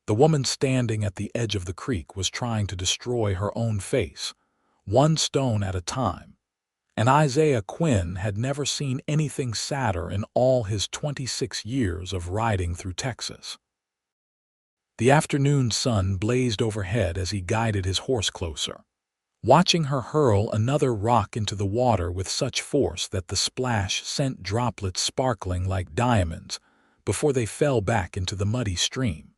The woman standing at the edge of the creek was trying to destroy her own face, one stone at a time, and Isaiah Quinn had never seen anything sadder in all his 26 years of riding through Texas. The afternoon sun blazed overhead as he guided his horse closer, watching her hurl another rock into the water with such force that the splash sent droplets sparkling like diamonds before they fell back into the muddy stream.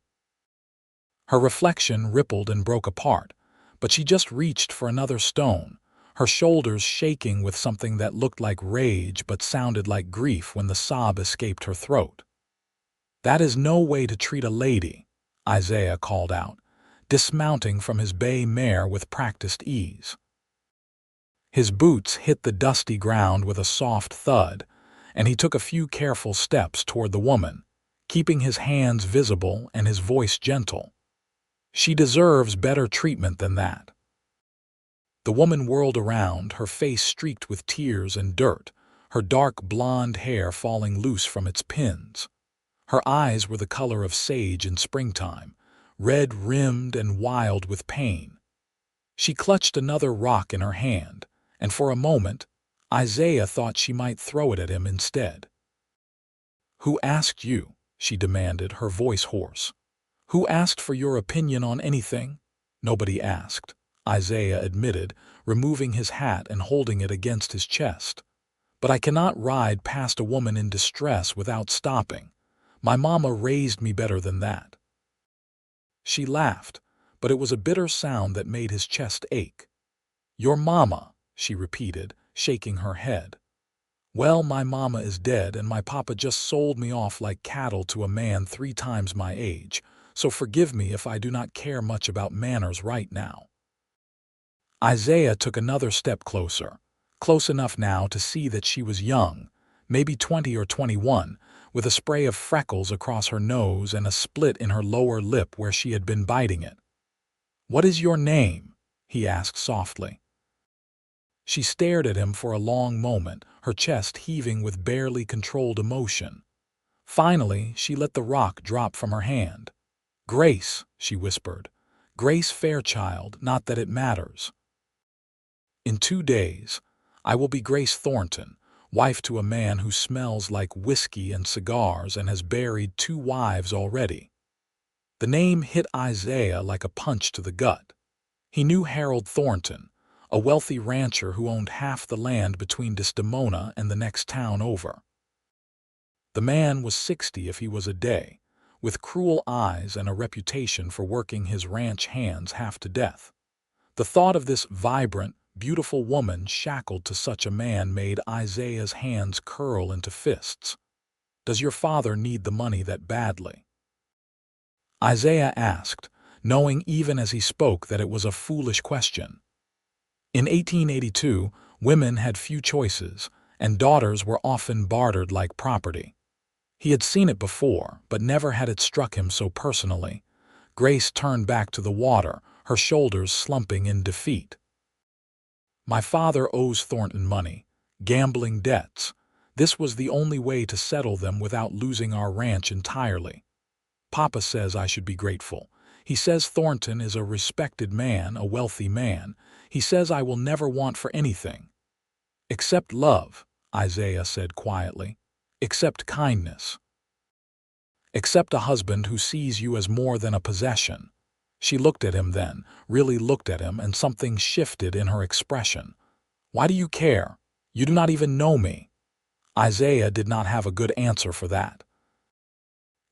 Her reflection rippled and broke apart, but she just reached for another stone, her shoulders shaking with something that looked like rage but sounded like grief when the sob escaped her throat. "That is no way to treat a lady," Isaiah called out, dismounting from his bay mare with practiced ease. His boots hit the dusty ground with a soft thud, and he took a few careful steps toward the woman, keeping his hands visible and his voice gentle. "She deserves better treatment than that." The woman whirled around, her face streaked with tears and dirt, her dark blonde hair falling loose from its pins. Her eyes were the color of sage in springtime, red-rimmed and wild with pain. She clutched another rock in her hand, and for a moment, Isaiah thought she might throw it at him instead. "Who asked you?" she demanded, her voice hoarse. "Who asked for your opinion on anything?" "Nobody asked," Isaiah admitted, removing his hat and holding it against his chest. "But I cannot ride past a woman in distress without stopping. My mama raised me better than that." She laughed, but it was a bitter sound that made his chest ache. "Your mama," she repeated, shaking her head. "Well, my mama is dead, and my papa just sold me off like cattle to a man 3 times my age, so forgive me if I do not care much about manners right now." Isaiah took another step closer, close enough now to see that she was young, maybe 20 or 21, with a spray of freckles across her nose and a split in her lower lip where she had been biting it. "What is your name?" he asked softly. She stared at him for a long moment, her chest heaving with barely controlled emotion. Finally, she let the rock drop from her hand. "Grace," she whispered. "Grace Fairchild, not that it matters. In 2 days, I will be Grace Thornton, wife to a man who smells like whiskey and cigars and has buried 2 wives already." The name hit Isaiah like a punch to the gut. He knew Harold Thornton, a wealthy rancher who owned half the land between Desdemona and the next town over. The man was 60 if he was a day, with cruel eyes and a reputation for working his ranch hands half to death. The thought of this vibrant, beautiful woman shackled to such a man made Isaiah's hands curl into fists. "Does your father need the money that badly?" Isaiah asked, knowing even as he spoke that it was a foolish question. In 1882, women had few choices, and daughters were often bartered like property. He had seen it before, but never had it struck him so personally. Grace turned back to the water, her shoulders slumping in defeat. "My father owes Thornton money, gambling debts. This was the only way to settle them without losing our ranch entirely. Papa says I should be grateful. He says Thornton is a respected man, a wealthy man. He says I will never want for anything." "Except love," Isaiah said quietly. "Except kindness. Except a husband who sees you as more than a possession." She looked at him then, really looked at him, and something shifted in her expression. "Why do you care? You do not even know me." Isaiah did not have a good answer for that.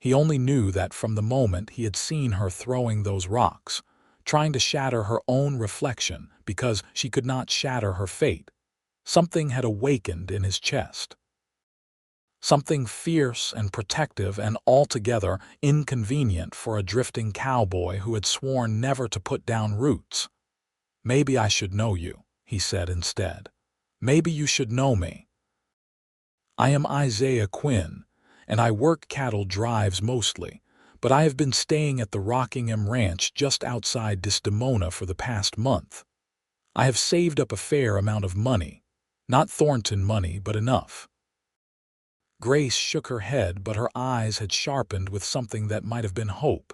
He only knew that from the moment he had seen her throwing those rocks, trying to shatter her own reflection because she could not shatter her fate, something had awakened in his chest. Something fierce and protective and altogether inconvenient for a drifting cowboy who had sworn never to put down roots. "Maybe I should know you," he said instead. "Maybe you should know me. I am Isaiah Quinn, and I work cattle drives mostly, but I have been staying at the Rockingham Ranch just outside Desdemona for the past month. I have saved up a fair amount of money, not Thornton money, but enough." Grace shook her head, but her eyes had sharpened with something that might have been hope.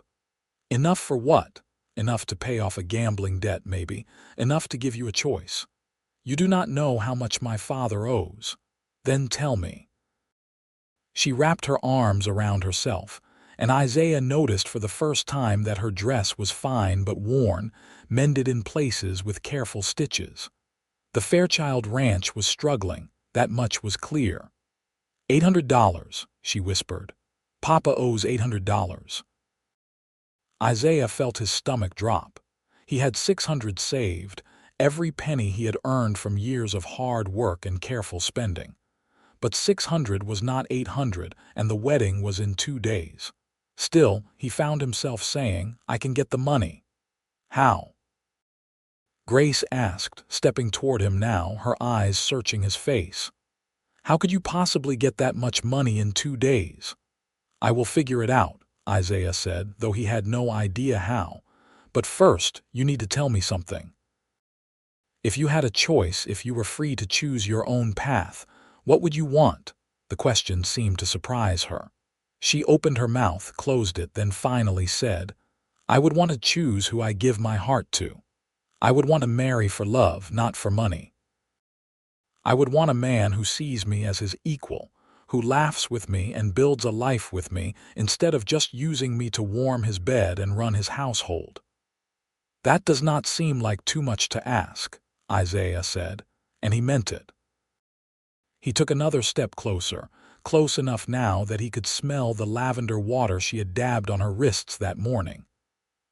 Enough for what? Enough to pay off a gambling debt, maybe. Enough to give you a choice. You do not know how much my father owes. Then tell me. She wrapped her arms around herself, and Isaiah noticed for the first time that her dress was fine but worn, mended in places with careful stitches. The Fairchild Ranch was struggling, that much was clear. $800, she whispered. Papa owes $800. Isaiah felt his stomach drop. He had 600 saved, every penny he had earned from years of hard work and careful spending. But 600 was not 800, and the wedding was in 2 days. Still, he found himself saying, I can get the money. How? Grace asked, stepping toward him now, her eyes searching his face. How could you possibly get that much money in 2 days? I will figure it out, Isaiah said, though he had no idea how. But first, you need to tell me something. If you had a choice, if you were free to choose your own path, what would you want? The question seemed to surprise her. She opened her mouth, closed it, then finally said, I would want to choose who I give my heart to. I would want to marry for love, not for money. I would want a man who sees me as his equal, who laughs with me and builds a life with me instead of just using me to warm his bed and run his household. That does not seem like too much to ask, Isaiah said, and he meant it. He took another step closer, close enough now that he could smell the lavender water she had dabbed on her wrists that morning.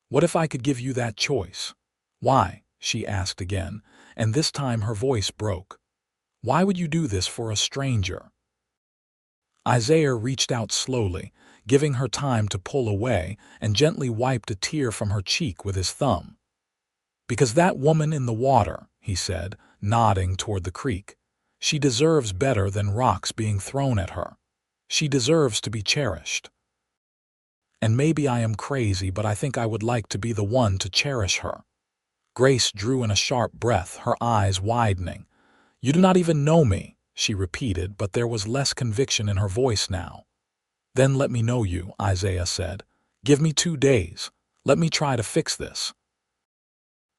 What if I could give you that choice? Why? She asked again, and this time her voice broke. Why would you do this for a stranger? Isaiah reached out slowly, giving her time to pull away, and gently wiped a tear from her cheek with his thumb. Because that woman in the water, he said, nodding toward the creek. She deserves better than rocks being thrown at her. She deserves to be cherished. And maybe I am crazy, but I think I would like to be the one to cherish her. Grace drew in a sharp breath, her eyes widening. You do not even know me, she repeated, but there was less conviction in her voice now. Then let me know you, Isaiah said. Give me 2 days. Let me try to fix this.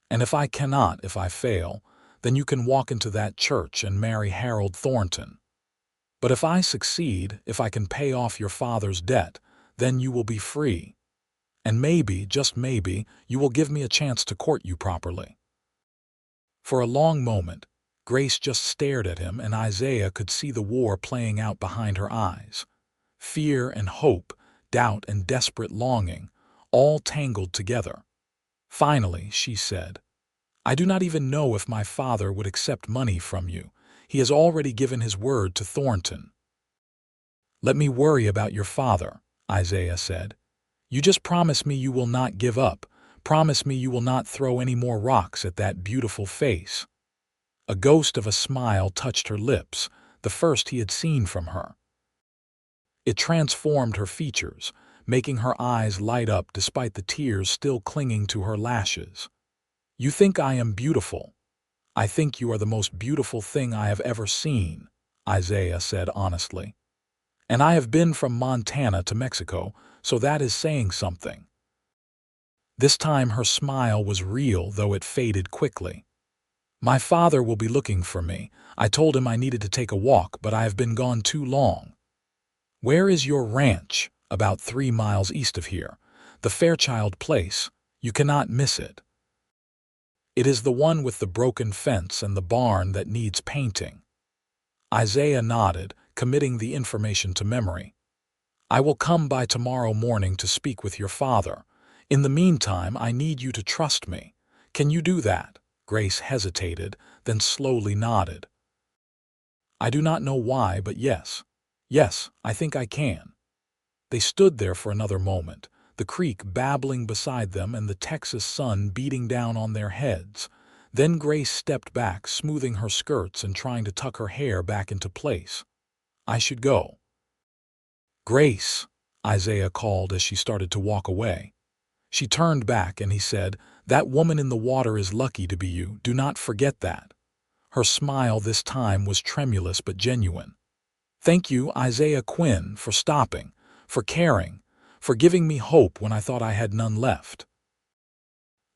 And if I cannot, if I fail, then you can walk into that church and marry Harold Thornton. But if I succeed, if I can pay off your father's debt, then you will be free. And maybe, just maybe, you will give me a chance to court you properly. For a long moment, Grace just stared at him, and Isaiah could see the war playing out behind her eyes. Fear and hope, doubt and desperate longing, all tangled together. Finally, she said, I do not even know if my father would accept money from you. He has already given his word to Thornton. Let me worry about your father, Isaiah said. You just promise me you will not give up. Promise me you will not throw any more rocks at that beautiful face. A ghost of a smile touched her lips, the first he had seen from her. It transformed her features, making her eyes light up despite the tears still clinging to her lashes. You think I am beautiful. I think you are the most beautiful thing I have ever seen, Isaiah said honestly. And I have been from Montana to Mexico, so that is saying something. This time her smile was real, though it faded quickly. My father will be looking for me. I told him I needed to take a walk, but I have been gone too long. Where is your ranch? About 3 miles east of here. The Fairchild place. You cannot miss it. It is the one with the broken fence and the barn that needs painting. Isaiah nodded, committing the information to memory. I will come by tomorrow morning to speak with your father. In the meantime, I need you to trust me. Can you do that? Grace hesitated, then slowly nodded. I do not know why, but yes. Yes, I think I can. They stood there for another moment, the creek babbling beside them and the Texas sun beating down on their heads. Then Grace stepped back, smoothing her skirts and trying to tuck her hair back into place. I should go. Grace, Isaiah called as she started to walk away. She turned back and he said, That woman in the water is lucky to be you. Do not forget that. Her smile this time was tremulous but genuine. Thank you, Isaiah Quinn, for stopping, for caring, for giving me hope when I thought I had none left."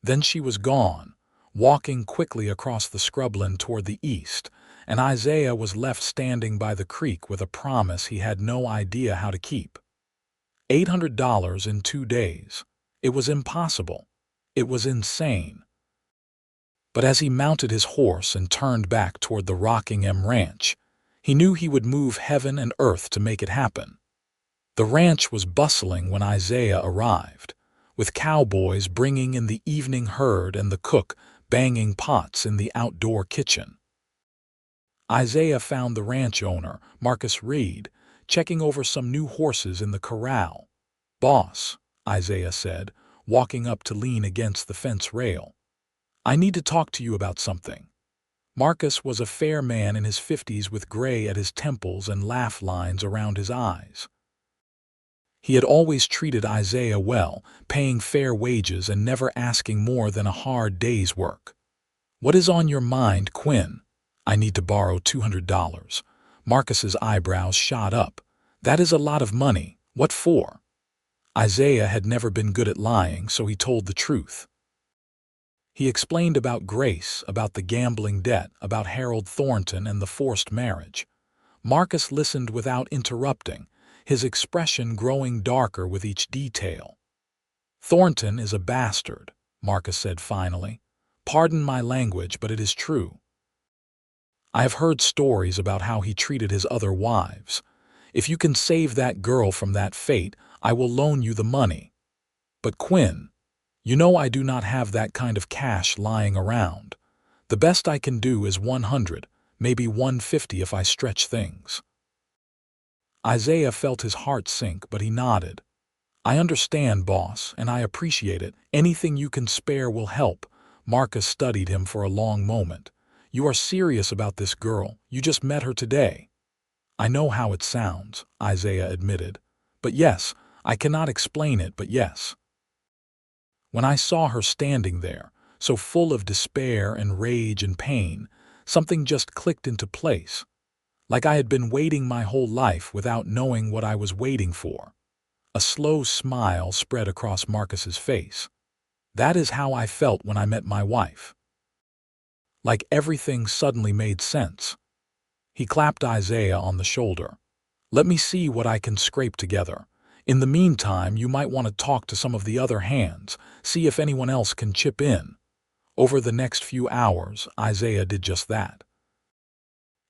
Then she was gone, walking quickly across the scrubland toward the east, and Isaiah was left standing by the creek with a promise he had no idea how to keep. $800 in 2 days. It was impossible. It was insane. But as he mounted his horse and turned back toward the Rockingham Ranch, he knew he would move heaven and earth to make it happen. The ranch was bustling when Isaiah arrived, with cowboys bringing in the evening herd and the cook banging pots in the outdoor kitchen. Isaiah found the ranch owner, Marcus Reed, checking over some new horses in the corral. "Boss," Isaiah said, walking up to lean against the fence rail, "I need to talk to you about something." Marcus was a fair man in his 50s with gray at his temples and laugh lines around his eyes. He had always treated Isaiah well, paying fair wages and never asking more than a hard day's work. "What is on your mind, Quinn?" "I need to borrow $200. Marcus's eyebrows shot up. "That is a lot of money. What for?" Isaiah had never been good at lying, so he told the truth. He explained about Grace, about the gambling debt, about Harold Thornton and the forced marriage. Marcus listened without interrupting, his expression growing darker with each detail. "Thornton is a bastard," Marcus said finally. "Pardon my language, but it is true. I have heard stories about how he treated his other wives. If you can save that girl from that fate, I will loan you the money. But Quinn, you know I do not have that kind of cash lying around. The best I can do is 100, maybe 150 if I stretch things." Isaiah felt his heart sink, but he nodded. "I understand, boss, and I appreciate it. Anything you can spare will help." Marcus studied him for a long moment. "You are serious about this girl. You just met her today." "I know how it sounds," Isaiah admitted. "But yes, I cannot explain it, but yes. When I saw her standing there, so full of despair and rage and pain, something just clicked into place. Like I had been waiting my whole life without knowing what I was waiting for." A slow smile spread across Marcus's face. "That is how I felt when I met my wife." Like everything suddenly made sense. He clapped Isaiah on the shoulder. "Let me see what I can scrape together. In the meantime, you might want to talk to some of the other hands, see if anyone else can chip in." Over the next few hours, Isaiah did just that.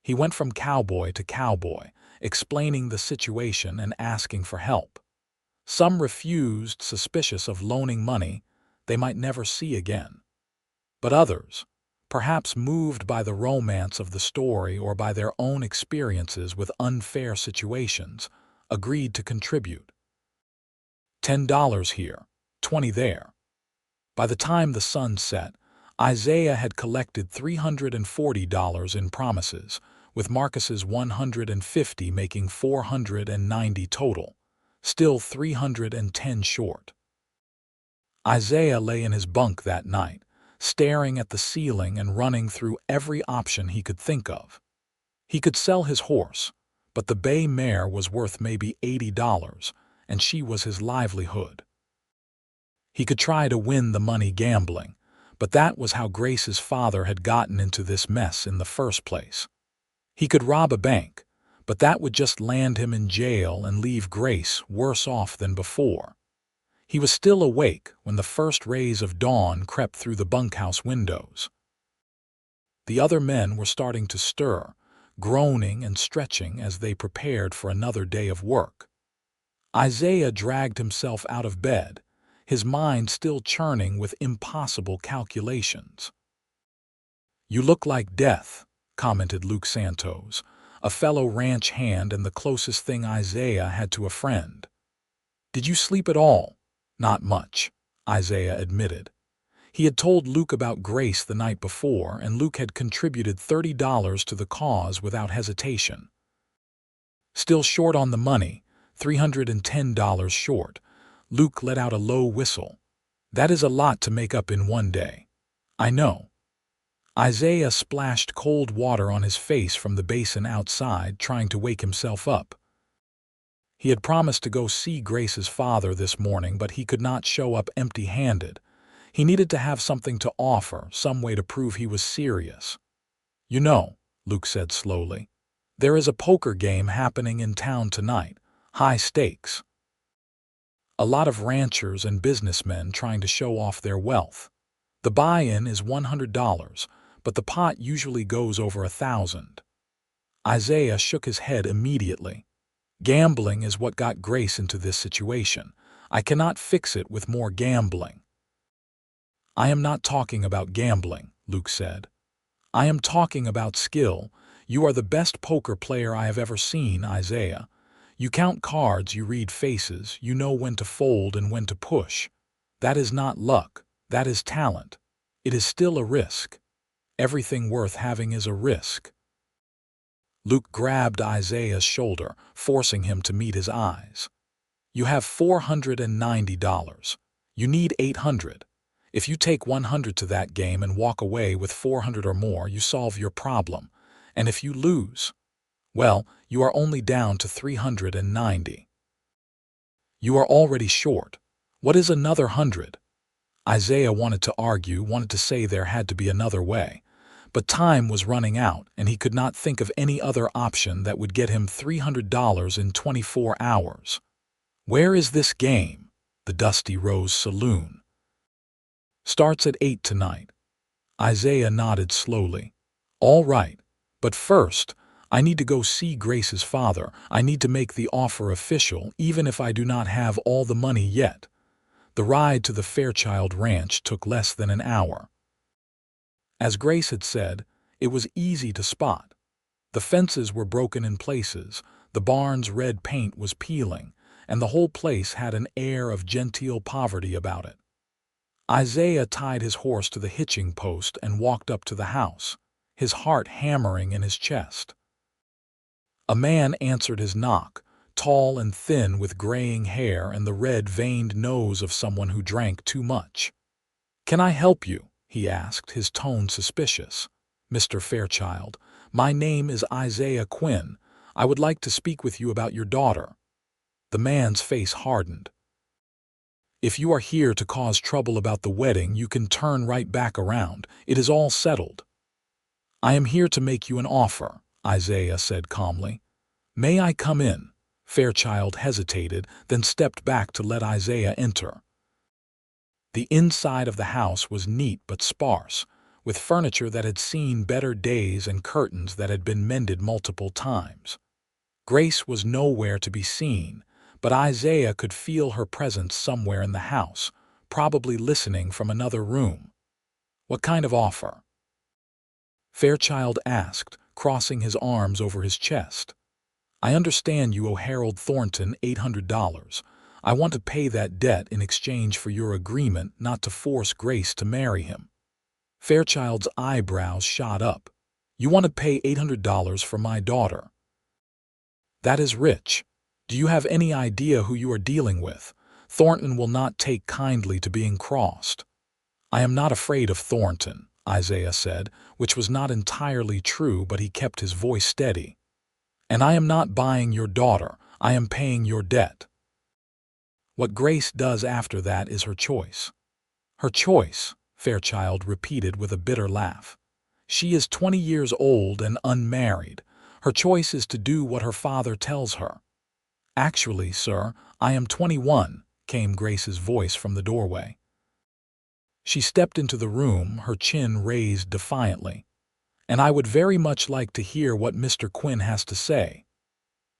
He went from cowboy to cowboy, explaining the situation and asking for help. Some refused, suspicious of loaning money they might never see again. But others, perhaps moved by the romance of the story or by their own experiences with unfair situations, agreed to contribute. $10 here, 20 there. By the time the sun set, Isaiah had collected $340 in promises, with Marcus's 150 making 490 total, still 310 short. Isaiah lay in his bunk that night, staring at the ceiling and running through every option he could think of. He could sell his horse, but the bay mare was worth maybe $80, and she was his livelihood. He could try to win the money gambling, but that was how Grace's father had gotten into this mess in the first place. He could rob a bank, but that would just land him in jail and leave Grace worse off than before. He was still awake when the first rays of dawn crept through the bunkhouse windows. The other men were starting to stir, groaning and stretching as they prepared for another day of work. Isaiah dragged himself out of bed, his mind still churning with impossible calculations. "You look like death," commented Luke Santos, a fellow ranch hand and the closest thing Isaiah had to a friend. "Did you sleep at all?" "Not much," Isaiah admitted. He had told Luke about Grace the night before, and Luke had contributed $30 to the cause without hesitation. Still short on the money, $310 short, Luke let out a low whistle. "That is a lot to make up in one day." "I know." Isaiah splashed cold water on his face from the basin outside, trying to wake himself up. He had promised to go see Grace's father this morning, but he could not show up empty-handed. He needed to have something to offer, some way to prove he was serious. "You know," Luke said slowly, "there is a poker game happening in town tonight. High stakes. A lot of ranchers and businessmen trying to show off their wealth. The buy-in is $100, but the pot usually goes over 1,000. Isaiah shook his head immediately. "Gambling is what got Grace into this situation. I cannot fix it with more gambling." "I am not talking about gambling," Luke said. "I am talking about skill. You are the best poker player I have ever seen, Isaiah. You count cards, you read faces, you know when to fold and when to push. That is not luck, that is talent. It is still a risk. Everything worth having is a risk." Luke grabbed Isaiah's shoulder, forcing him to meet his eyes. "You have $490. You need 800. If you take 100 to that game and walk away with 400 or more, you solve your problem. And if you lose, well, you are only down to 390. You are already short. What is another 100? Isaiah wanted to argue, wanted to say there had to be another way. But time was running out, and he could not think of any other option that would get him $300 in 24 hours. "Where is this game?" "The Dusty Rose Saloon. Starts at 8 tonight." Isaiah nodded slowly. "All right, but first, I need to go see Grace's father. I need to make the offer official, even if I do not have all the money yet." The ride to the Fairchild ranch took less than an hour. As Grace had said, it was easy to spot. The fences were broken in places, the barn's red paint was peeling, and the whole place had an air of genteel poverty about it. Isaiah tied his horse to the hitching post and walked up to the house, his heart hammering in his chest. A man answered his knock, tall and thin with graying hair and the red-veined nose of someone who drank too much. "Can I help you?" he asked, his tone suspicious. "Mr. Fairchild, my name is Isaiah Quinn. I would like to speak with you about your daughter." The man's face hardened. "If you are here to cause trouble about the wedding, you can turn right back around. It is all settled." "I am here to make you an offer," Isaiah said calmly. "May I come in?" Fairchild hesitated, then stepped back to let Isaiah enter. The inside of the house was neat but sparse, with furniture that had seen better days and curtains that had been mended multiple times. Grace was nowhere to be seen, but Isaiah could feel her presence somewhere in the house, probably listening from another room. "What kind of offer?" Fairchild asked, crossing his arms over his chest. "I understand you owe Harold Thornton $800. I want to pay that debt in exchange for your agreement not to force Grace to marry him." Fairchild's eyebrows shot up. "You want to pay $800 for my daughter? That is rich. Do you have any idea who you are dealing with? Thornton will not take kindly to being crossed." "I am not afraid of Thornton," Isaiah said, which was not entirely true, but he kept his voice steady. "And I am not buying your daughter. I am paying your debt. What Grace does after that is her choice." "Her choice," Fairchild repeated with a bitter laugh. "She is 20 years old and unmarried. Her choice is to do what her father tells her." "Actually, sir, I am 21, came Grace's voice from the doorway. She stepped into the room, her chin raised defiantly. "And I would very much like to hear what Mr. Quinn has to say."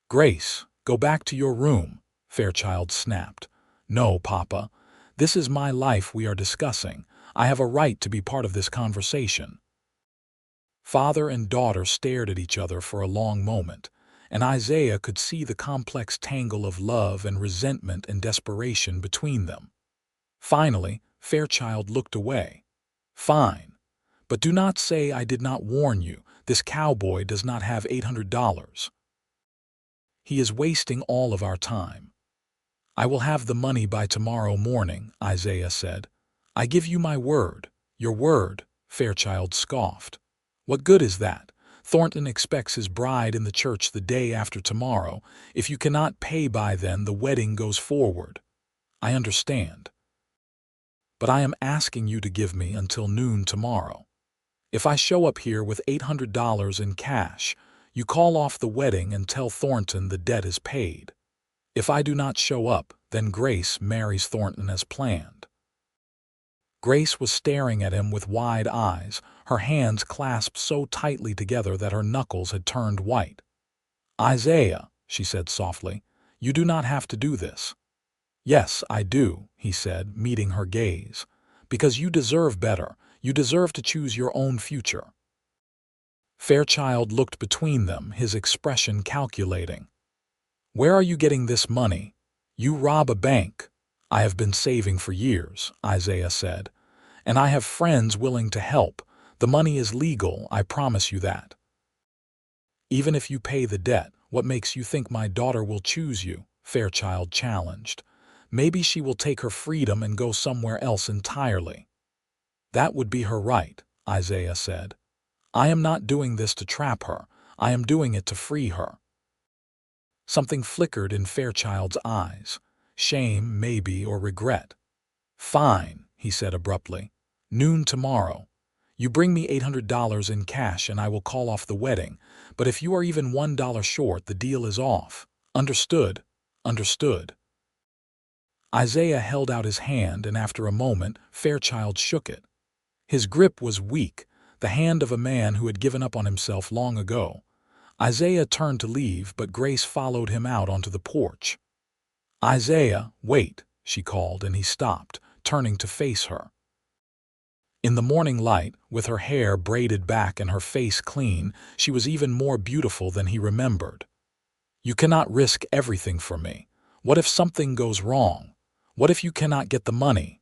"Grace, go back to your room," Fairchild snapped. "No, Papa. This is my life we are discussing. I have a right to be part of this conversation." Father and daughter stared at each other for a long moment, and Isaiah could see the complex tangle of love and resentment and desperation between them. Finally, Fairchild looked away. "Fine. But do not say I did not warn you. This cowboy does not have $800. He is wasting all of our time." "I will have the money by tomorrow morning," Isaiah said. "I give you my word." "Your word," Fairchild scoffed. "What good is that? Thornton expects his bride in the church the day after tomorrow. If you cannot pay by then, the wedding goes forward. I understand. But I am asking you to give me until noon tomorrow. If I show up here with $800 in cash, you call off the wedding and tell Thornton the debt is paid. If I do not show up, then Grace marries Thornton as planned. Grace was staring at him with wide eyes, her hands clasped so tightly together that her knuckles had turned white. "Isaiah," she said softly, "you do not have to do this." "Yes, I do," he said, meeting her gaze. "Because you deserve better. You deserve to choose your own future." Fairchild looked between them, his expression calculating. "Where are you getting this money? You rob a bank." "I have been saving for years," Isaiah said. "And I have friends willing to help. The money is legal, I promise you that." "Even if you pay the debt, what makes you think my daughter will choose you?" Fairchild challenged. "Maybe she will take her freedom and go somewhere else entirely." "That would be her right," Isaiah said. "I am not doing this to trap her. I am doing it to free her." Something flickered in Fairchild's eyes. Shame, maybe, or regret. "Fine," he said abruptly. "Noon tomorrow. You bring me $800 in cash and I will call off the wedding, but if you are even $1 short, the deal is off. Understood?" "Understood." Isaiah held out his hand, and after a moment, Fairchild shook it. His grip was weak, the hand of a man who had given up on himself long ago. Isaiah turned to leave, but Grace followed him out onto the porch. "Isaiah, wait," she called, and he stopped, turning to face her. In the morning light, with her hair braided back and her face clean, she was even more beautiful than he remembered. "You cannot risk everything for me. What if something goes wrong? What if you cannot get the money?"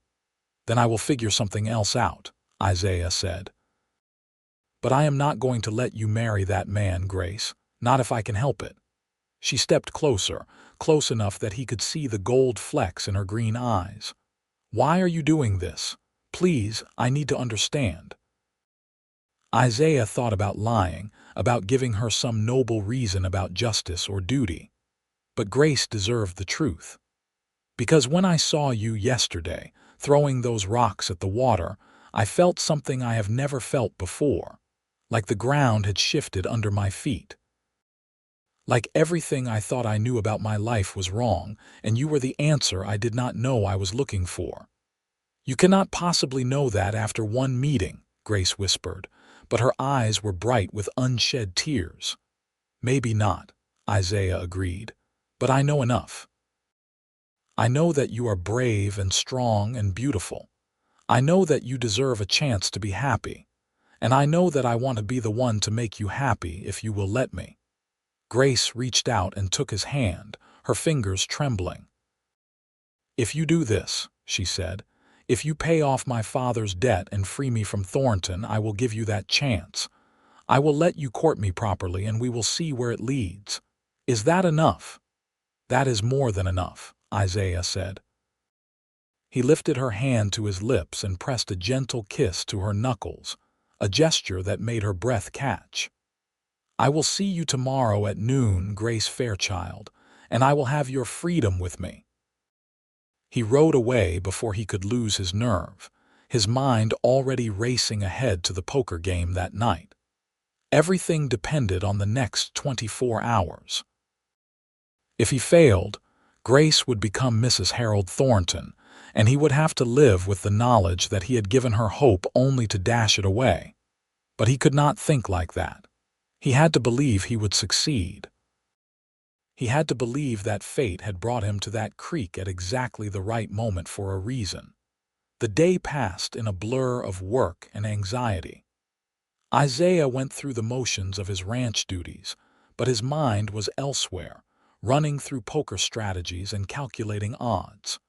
"Then I will figure something else out," Isaiah said. "But I am not going to let you marry that man, Grace. Not if I can help it." She stepped closer, close enough that he could see the gold flecks in her green eyes. "Why are you doing this? Please, I need to understand." Isaiah thought about lying, about giving her some noble reason about justice or duty. But Grace deserved the truth. "Because when I saw you yesterday, throwing those rocks at the water, I felt something I have never felt before. Like the ground had shifted under my feet. Like everything I thought I knew about my life was wrong, and you were the answer I did not know I was looking for." "You cannot possibly know that after one meeting," Grace whispered, but her eyes were bright with unshed tears. "Maybe not," Isaiah agreed, "but I know enough. I know that you are brave and strong and beautiful. I know that you deserve a chance to be happy. And I know that I want to be the one to make you happy if you will let me." Grace reached out and took his hand, her fingers trembling. "If you do this," she said, "if you pay off my father's debt and free me from Thornton, I will give you that chance. I will let you court me properly and we will see where it leads. Is that enough?" "That is more than enough," Isaiah said. He lifted her hand to his lips and pressed a gentle kiss to her knuckles, a gesture that made her breath catch. "I will see you tomorrow at noon, Grace Fairchild, and I will have your freedom with me." He rode away before he could lose his nerve, his mind already racing ahead to the poker game that night. Everything depended on the next 24 hours. If he failed, Grace would become Mrs. Harold Thornton, and he would have to live with the knowledge that he had given her hope only to dash it away. But he could not think like that. He had to believe he would succeed. He had to believe that fate had brought him to that creek at exactly the right moment for a reason. The day passed in a blur of work and anxiety. Isaiah went through the motions of his ranch duties, but his mind was elsewhere, running through poker strategies and calculating odds.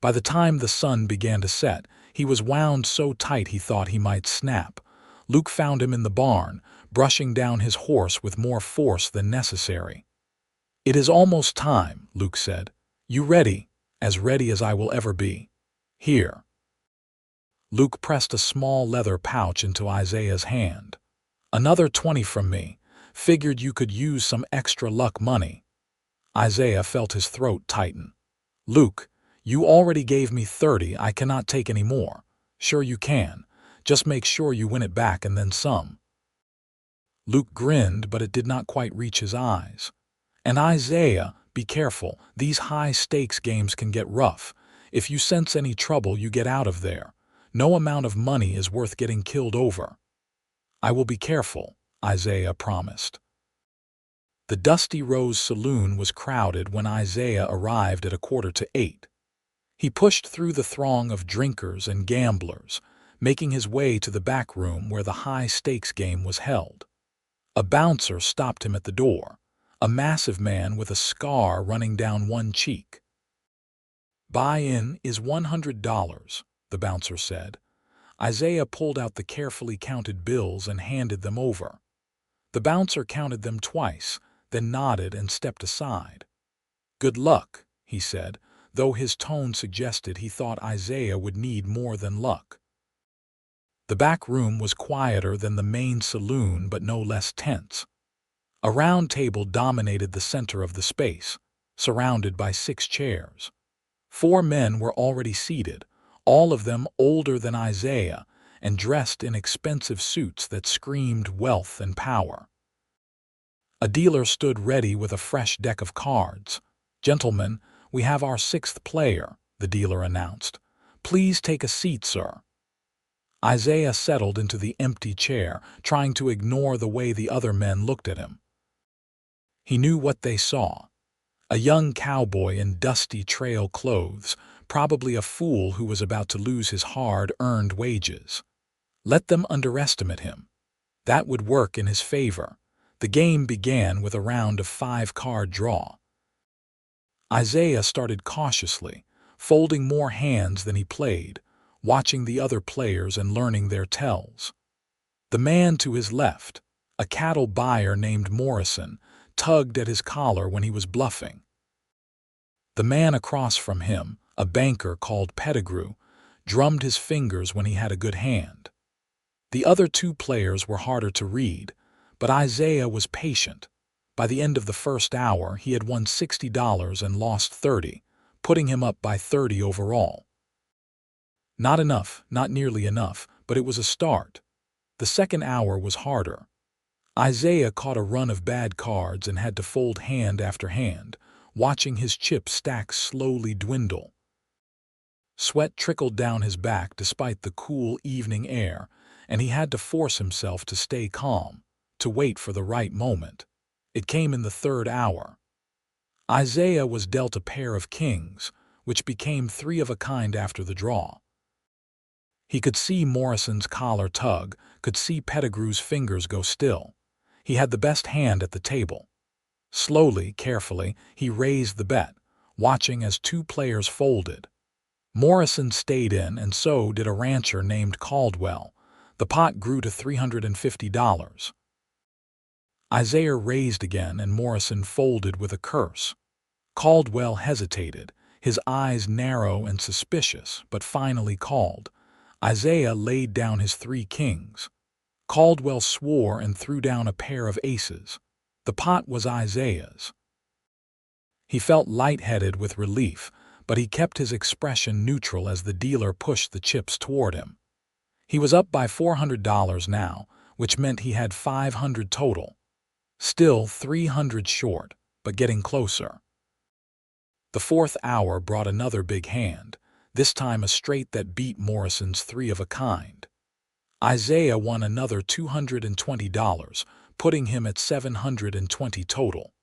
By the time the sun began to set, he was wound so tight he thought he might snap. Luke found him in the barn, brushing down his horse with more force than necessary. "It is almost time," Luke said. "You ready?" "As ready as I will ever be." "Here." Luke pressed a small leather pouch into Isaiah's hand. Another 20 from me. Figured you could use some extra luck money. Isaiah felt his throat tighten. Luke, you already gave me 30. I cannot take any more. Sure you can. Just make sure you win it back and then some. Luke grinned, but it did not quite reach his eyes. And Isaiah, be careful. These high-stakes games can get rough. If you sense any trouble, you get out of there. No amount of money is worth getting killed over. I will be careful, Isaiah promised. The Dusty Rose Saloon was crowded when Isaiah arrived at 7:45. He pushed through the throng of drinkers and gamblers, making his way to the back room where the high-stakes game was held. A bouncer stopped him at the door, a massive man with a scar running down one cheek. "Buy-in is $100, the bouncer said. Isaiah pulled out the carefully counted bills and handed them over. The bouncer counted them twice, then nodded and stepped aside. "Good luck," he said, though his tone suggested he thought Isaiah would need more than luck. The back room was quieter than the main saloon, but no less tense. A round table dominated the center of the space, surrounded by 6 chairs. 4 men were already seated, all of them older than Isaiah and dressed in expensive suits that screamed wealth and power. A dealer stood ready with a fresh deck of cards. "Gentlemen, we have our 6th player," the dealer announced. "Please take a seat, sir." Isaiah settled into the empty chair, trying to ignore the way the other men looked at him. He knew what they saw. A young cowboy in dusty trail clothes, probably a fool who was about to lose his hard-earned wages. Let them underestimate him. That would work in his favor. The game began with a round of 5-card draw. Isaiah started cautiously, folding more hands than he played, watching the other players and learning their tells. The man to his left, a cattle buyer named Morrison, tugged at his collar when he was bluffing. The man across from him, a banker called Pettigrew, drummed his fingers when he had a good hand. The other 2 players were harder to read, but Isaiah was patient. By the end of the first hour, he had won $60 and lost 30, putting him up by 30 overall. Not enough, not nearly enough, but it was a start. The second hour was harder. Isaiah caught a run of bad cards and had to fold hand after hand, watching his chip stacks slowly dwindle. Sweat trickled down his back despite the cool evening air, and he had to force himself to stay calm, to wait for the right moment. It came in the third hour. Isaiah was dealt a pair of kings, which became 3 of a kind after the draw. He could see Morrison's collar tug, could see Pettigrew's fingers go still. He had the best hand at the table. Slowly, carefully, he raised the bet, watching as 2 players folded. Morrison stayed in, and so did a rancher named Caldwell. The pot grew to $350. Isaiah raised again, and Morrison folded with a curse. Caldwell hesitated, his eyes narrow and suspicious, but finally called. Isaiah laid down his 3 kings. Caldwell swore and threw down a pair of aces. The pot was Isaiah's. He felt lightheaded with relief, but he kept his expression neutral as the dealer pushed the chips toward him. He was up by $400 now, which meant he had $500 total. Still $300 short, but getting closer. The fourth hour brought another big hand, this time a straight that beat Morrison's 3 of a kind. Isaiah won another $220, putting him at $720 total.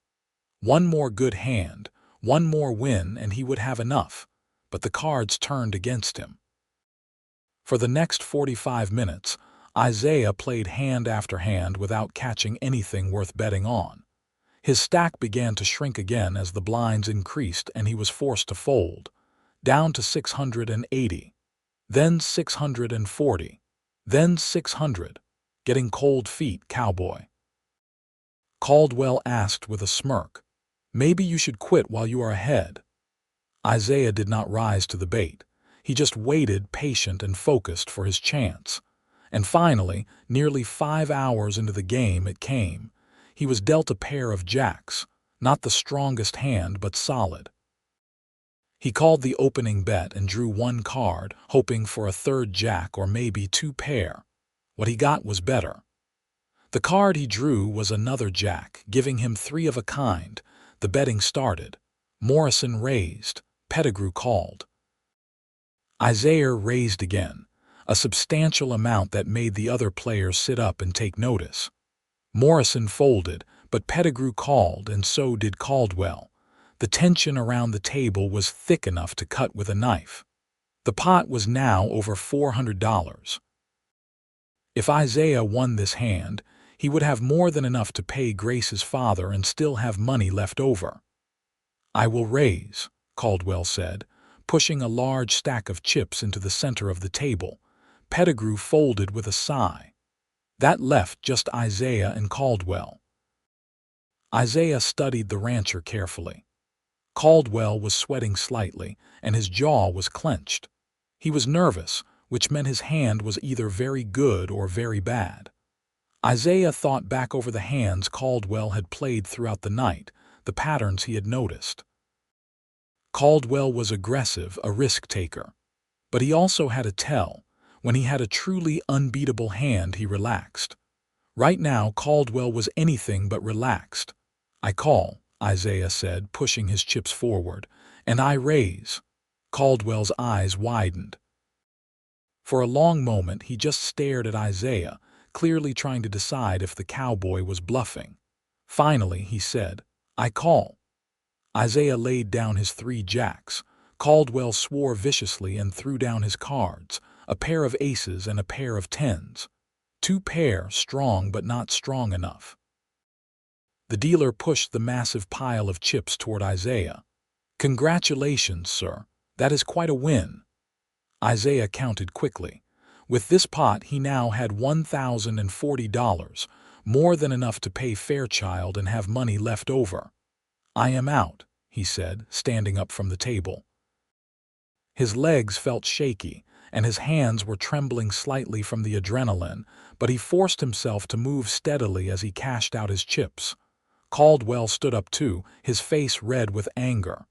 One more good hand, one more win, and he would have enough, but the cards turned against him. For the next 45 minutes, Isaiah played hand after hand without catching anything worth betting on. His stack began to shrink again as the blinds increased and he was forced to fold, down to 680, then 640, then 600, getting cold feet, Cowboy. Caldwell asked with a smirk, "Maybe you should quit while you are ahead." Isaiah did not rise to the bait. He just waited, patient and focused, for his chance. And finally, nearly 5 hours into the game it came. He was dealt a pair of jacks, not the strongest hand but solid. He called the opening bet and drew one card, hoping for a third jack or maybe two pair. What he got was better. The card he drew was another jack, giving him three of a kind. The betting started. Morrison raised. Pettigrew called. Isaiah raised again, a substantial amount that made the other players sit up and take notice. Morrison folded, but Pettigrew called, and so did Caldwell. The tension around the table was thick enough to cut with a knife. The pot was now over $400. If Isaiah won this hand, he would have more than enough to pay Grace's father and still have money left over. "I will raise," Caldwell said, pushing a large stack of chips into the center of the table. Pettigrew folded with a sigh. That left just Isaiah and Caldwell. Isaiah studied the rancher carefully. Caldwell was sweating slightly, and his jaw was clenched. He was nervous, which meant his hand was either very good or very bad. Isaiah thought back over the hands Caldwell had played throughout the night, the patterns he had noticed. Caldwell was aggressive, a risk-taker. But he also had a tell. When he had a truly unbeatable hand, he relaxed. Right now, Caldwell was anything but relaxed. "I call," Isaiah said, pushing his chips forward. "And I raise." Caldwell's eyes widened. For a long moment, he just stared at Isaiah, clearly trying to decide if the cowboy was bluffing. Finally, he said, "I call." Isaiah laid down his three jacks. Caldwell swore viciously and threw down his cards, a pair of aces and a pair of tens. Two pair, strong but not strong enough. The dealer pushed the massive pile of chips toward Isaiah. "Congratulations, sir. That is quite a win." Isaiah counted quickly. With this pot, he now had $1,040, more than enough to pay Fairchild and have money left over. "I am out," he said, standing up from the table. His legs felt shaky, and his hands were trembling slightly from the adrenaline, but he forced himself to move steadily as he cashed out his chips. Caldwell stood up too, his face red with anger.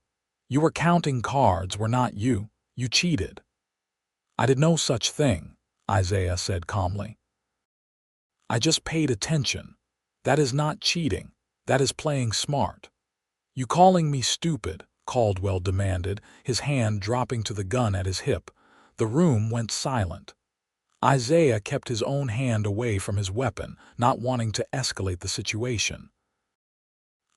"You were counting cards, were not you? You cheated." "I did no such thing," Isaiah said calmly. "I just paid attention. That is not cheating. That is playing smart." "You calling me stupid?" Caldwell demanded, his hand dropping to the gun at his hip. The room went silent. Isaiah kept his own hand away from his weapon, not wanting to escalate the situation.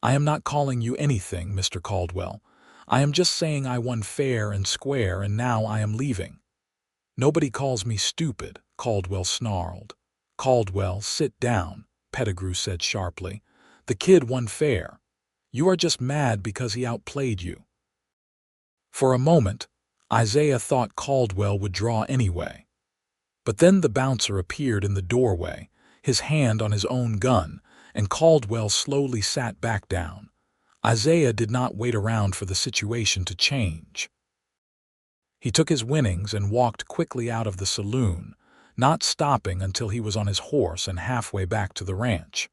"I am not calling you anything, Mr. Caldwell. I am just saying I won fair and square and now I am leaving." "Nobody calls me stupid," Caldwell snarled. "Caldwell, sit down," Pettigrew said sharply. "The kid won fair. You are just mad because he outplayed you." For a moment, Isaiah thought Caldwell would draw anyway. But then the bouncer appeared in the doorway, his hand on his own gun, and Caldwell slowly sat back down. Isaiah did not wait around for the situation to change. He took his winnings and walked quickly out of the saloon, not stopping until he was on his horse and halfway back to the ranch.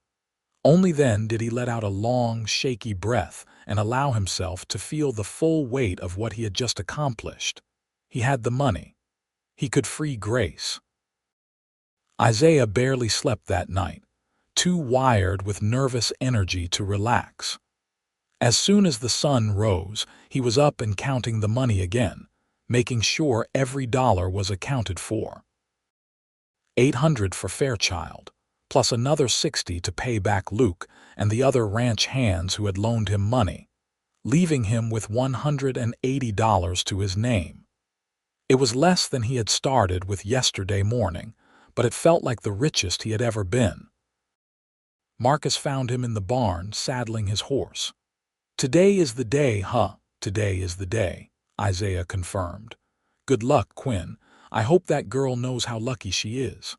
Only then did he let out a long, shaky breath and allow himself to feel the full weight of what he had just accomplished. He had the money. He could free Grace. Isaiah barely slept that night, too wired with nervous energy to relax. As soon as the sun rose, he was up and counting the money again, making sure every dollar was accounted for. $800 for Fairchild, plus another $60 to pay back Luke and the other ranch hands who had loaned him money, leaving him with $180 to his name. It was less than he had started with yesterday morning, but it felt like the richest he had ever been. Marcus found him in the barn, saddling his horse. "Today is the day, huh? Today is the day," Isaiah confirmed. "Good luck, Quinn. I hope that girl knows how lucky she is."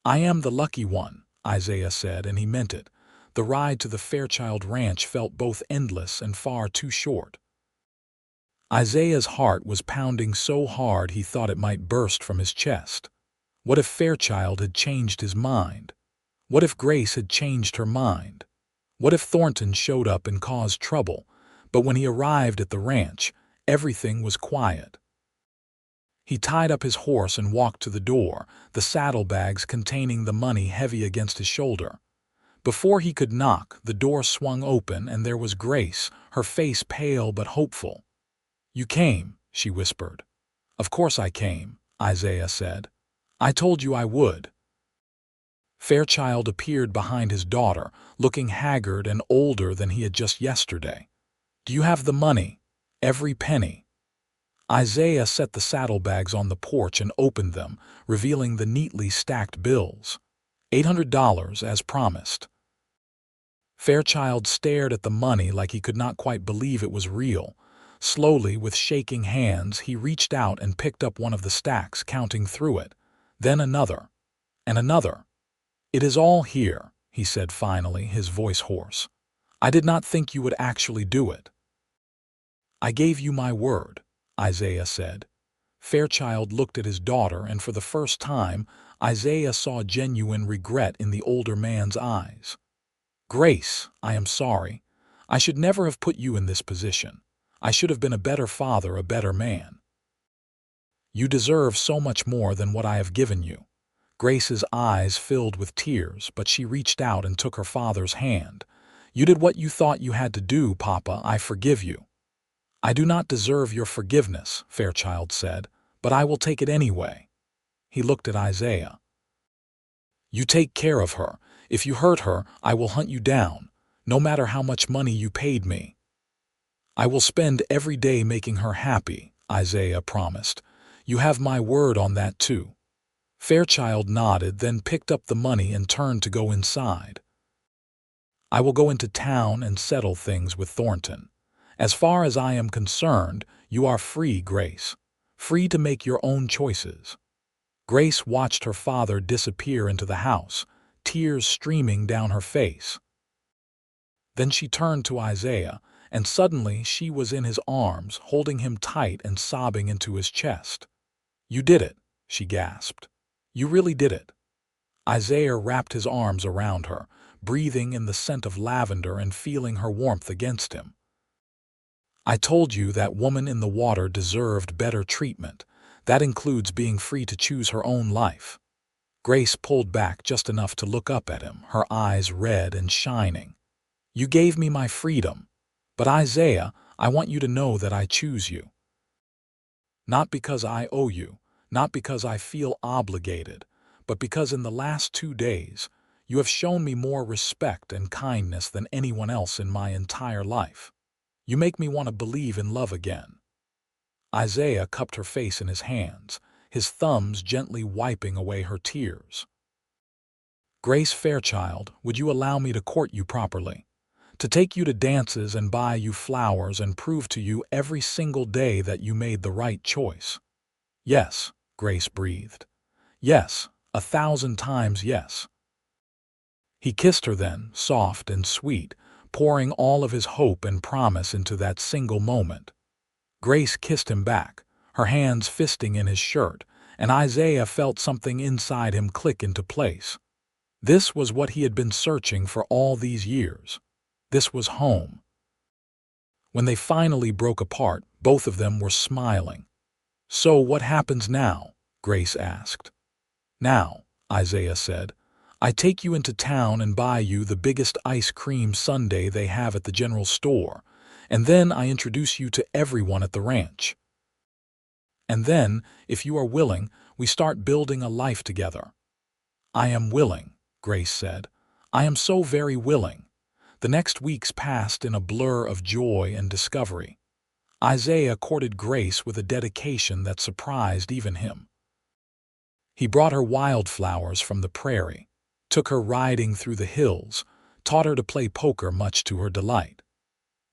"I am the lucky one," Isaiah said, and he meant it. The ride to the Fairchild ranch felt both endless and far too short. Isaiah's heart was pounding so hard he thought it might burst from his chest. What if Fairchild had changed his mind? What if Grace had changed her mind? What if Thornton showed up and caused trouble, but when he arrived at the ranch, everything was quiet? He tied up his horse and walked to the door, the saddlebags containing the money heavy against his shoulder. Before he could knock, the door swung open and there was Grace, her face pale but hopeful. "You came," she whispered. "Of course I came," Isaiah said. "I told you I would." Fairchild appeared behind his daughter, looking haggard and older than he had just yesterday. "Do you have the money? Every penny?" Isaiah set the saddlebags on the porch and opened them, revealing the neatly stacked bills. $800, as promised. Fairchild stared at the money like he could not quite believe it was real. Slowly, with shaking hands, he reached out and picked up one of the stacks, counting through it. Then another, and another. "It is all here," he said finally, his voice hoarse. "I did not think you would actually do it." "I gave you my word," Isaiah said. Fairchild looked at his daughter, and for the first time, Isaiah saw genuine regret in the older man's eyes. "Grace, I am sorry. I should never have put you in this position. I should have been a better father, a better man. You deserve so much more than what I have given you." Grace's eyes filled with tears, but she reached out and took her father's hand. "You did what you thought you had to do, Papa. I forgive you." "I do not deserve your forgiveness," Fairchild said, "but I will take it anyway." He looked at Isaiah. "You take care of her. If you hurt her, I will hunt you down, no matter how much money you paid me." "I will spend every day making her happy," Isaiah promised. "You have my word on that too." Fairchild nodded, then picked up the money and turned to go inside. "I will go into town and settle things with Thornton. As far as I am concerned, you are free, Grace. Free to make your own choices." Grace watched her father disappear into the house, tears streaming down her face. Then she turned to Isaiah, and suddenly she was in his arms, holding him tight and sobbing into his chest. "You did it," she gasped. "You really did it." Isaiah wrapped his arms around her, breathing in the scent of lavender and feeling her warmth against him. "I told you that woman in the water deserved better treatment. That includes being free to choose her own life." Grace pulled back just enough to look up at him, her eyes red and shining. "You gave me my freedom. But Isaiah, I want you to know that I choose you. Not because I owe you, not because I feel obligated, but because in the last 2 days, you have shown me more respect and kindness than anyone else in my entire life. You make me want to believe in love again." Isaiah cupped her face in his hands, his thumbs gently wiping away her tears. "Grace Fairchild, would you allow me to court you properly? To take you to dances and buy you flowers and prove to you every single day that you made the right choice?" "Yes," Grace breathed. "Yes, 1,000 times yes." He kissed her then, soft and sweet, pouring all of his hope and promise into that single moment. Grace kissed him back, her hands fisting in his shirt, and Isaiah felt something inside him click into place. This was what he had been searching for all these years. This was home. When they finally broke apart, both of them were smiling. "So what happens now?" Grace asked. "Now," Isaiah said, "I take you into town and buy you the biggest ice cream sundae they have at the general store, and then I introduce you to everyone at the ranch. And then, if you are willing, we start building a life together." "I am willing," Grace said. "I am so very willing." The next weeks passed in a blur of joy and discovery. Isaiah courted Grace with a dedication that surprised even him. He brought her wildflowers from the prairie, took her riding through the hills, taught her to play poker much to her delight.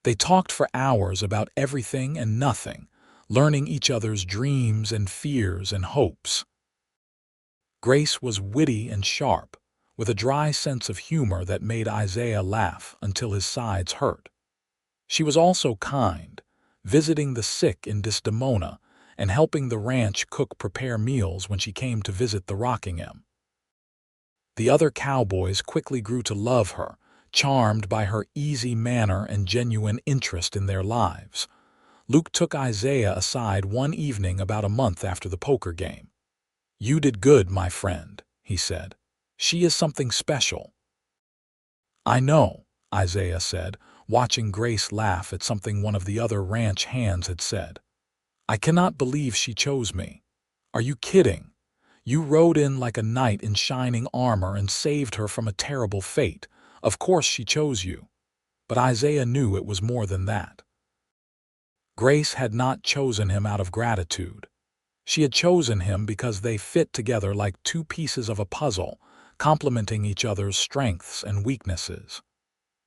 They talked for hours about everything and nothing, learning each other's dreams and fears and hopes. Grace was witty and sharp, with a dry sense of humor that made Isaiah laugh until his sides hurt. She was also kind, visiting the sick in Desdemona and helping the ranch cook prepare meals when she came to visit the Rockingham. The other cowboys quickly grew to love her, charmed by her easy manner and genuine interest in their lives. Luke took Isaiah aside one evening about a month after the poker game. "You did good, my friend," he said. "She is something special." "I know," Isaiah said, watching Grace laugh at something one of the other ranch hands had said. "I cannot believe she chose me. Are you kidding? You rode in like a knight in shining armor and saved her from a terrible fate. Of course she chose you." But Isaiah knew it was more than that. Grace had not chosen him out of gratitude. She had chosen him because they fit together like two pieces of a puzzle, complementing each other's strengths and weaknesses.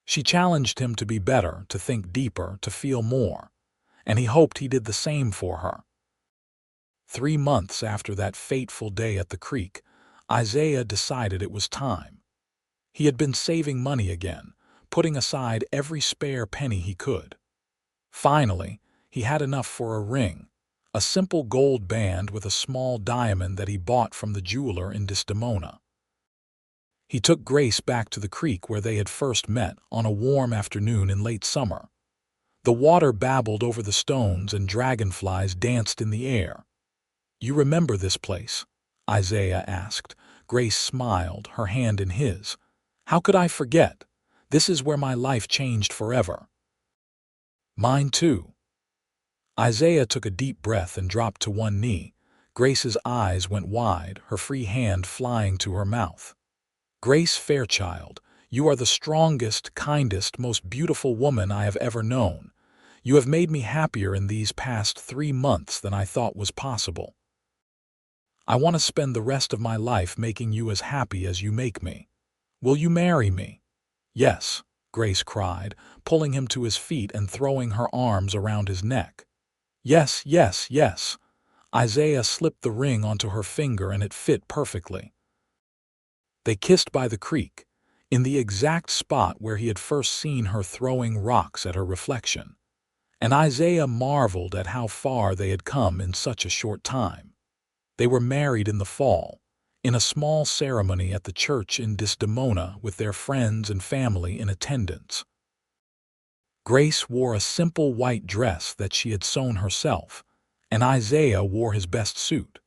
She challenged him to be better, to think deeper, to feel more, and he hoped he did the same for her. 3 months after that fateful day at the creek, Isaiah decided it was time. He had been saving money again, putting aside every spare penny he could. Finally, he had enough for a ring, a simple gold band with a small diamond that he bought from the jeweler in Desdemona. He took Grace back to the creek where they had first met on a warm afternoon in late summer. The water babbled over the stones and dragonflies danced in the air. "You remember this place?" Isaiah asked. Grace smiled, her hand in his. "How could I forget? This is where my life changed forever." "Mine too." Isaiah took a deep breath and dropped to one knee. Grace's eyes went wide, her free hand flying to her mouth. "Grace Fairchild, you are the strongest, kindest, most beautiful woman I have ever known. You have made me happier in these past 3 months than I thought was possible. I want to spend the rest of my life making you as happy as you make me. Will you marry me?" "Yes," Grace cried, pulling him to his feet and throwing her arms around his neck. "Yes, yes, yes." Isaiah slipped the ring onto her finger and it fit perfectly. They kissed by the creek, in the exact spot where he had first seen her throwing rocks at her reflection. And Isaiah marveled at how far they had come in such a short time. They were married in the fall, in a small ceremony at the church in Desdemona with their friends and family in attendance. Grace wore a simple white dress that she had sewn herself, and Isaiah wore his best suit.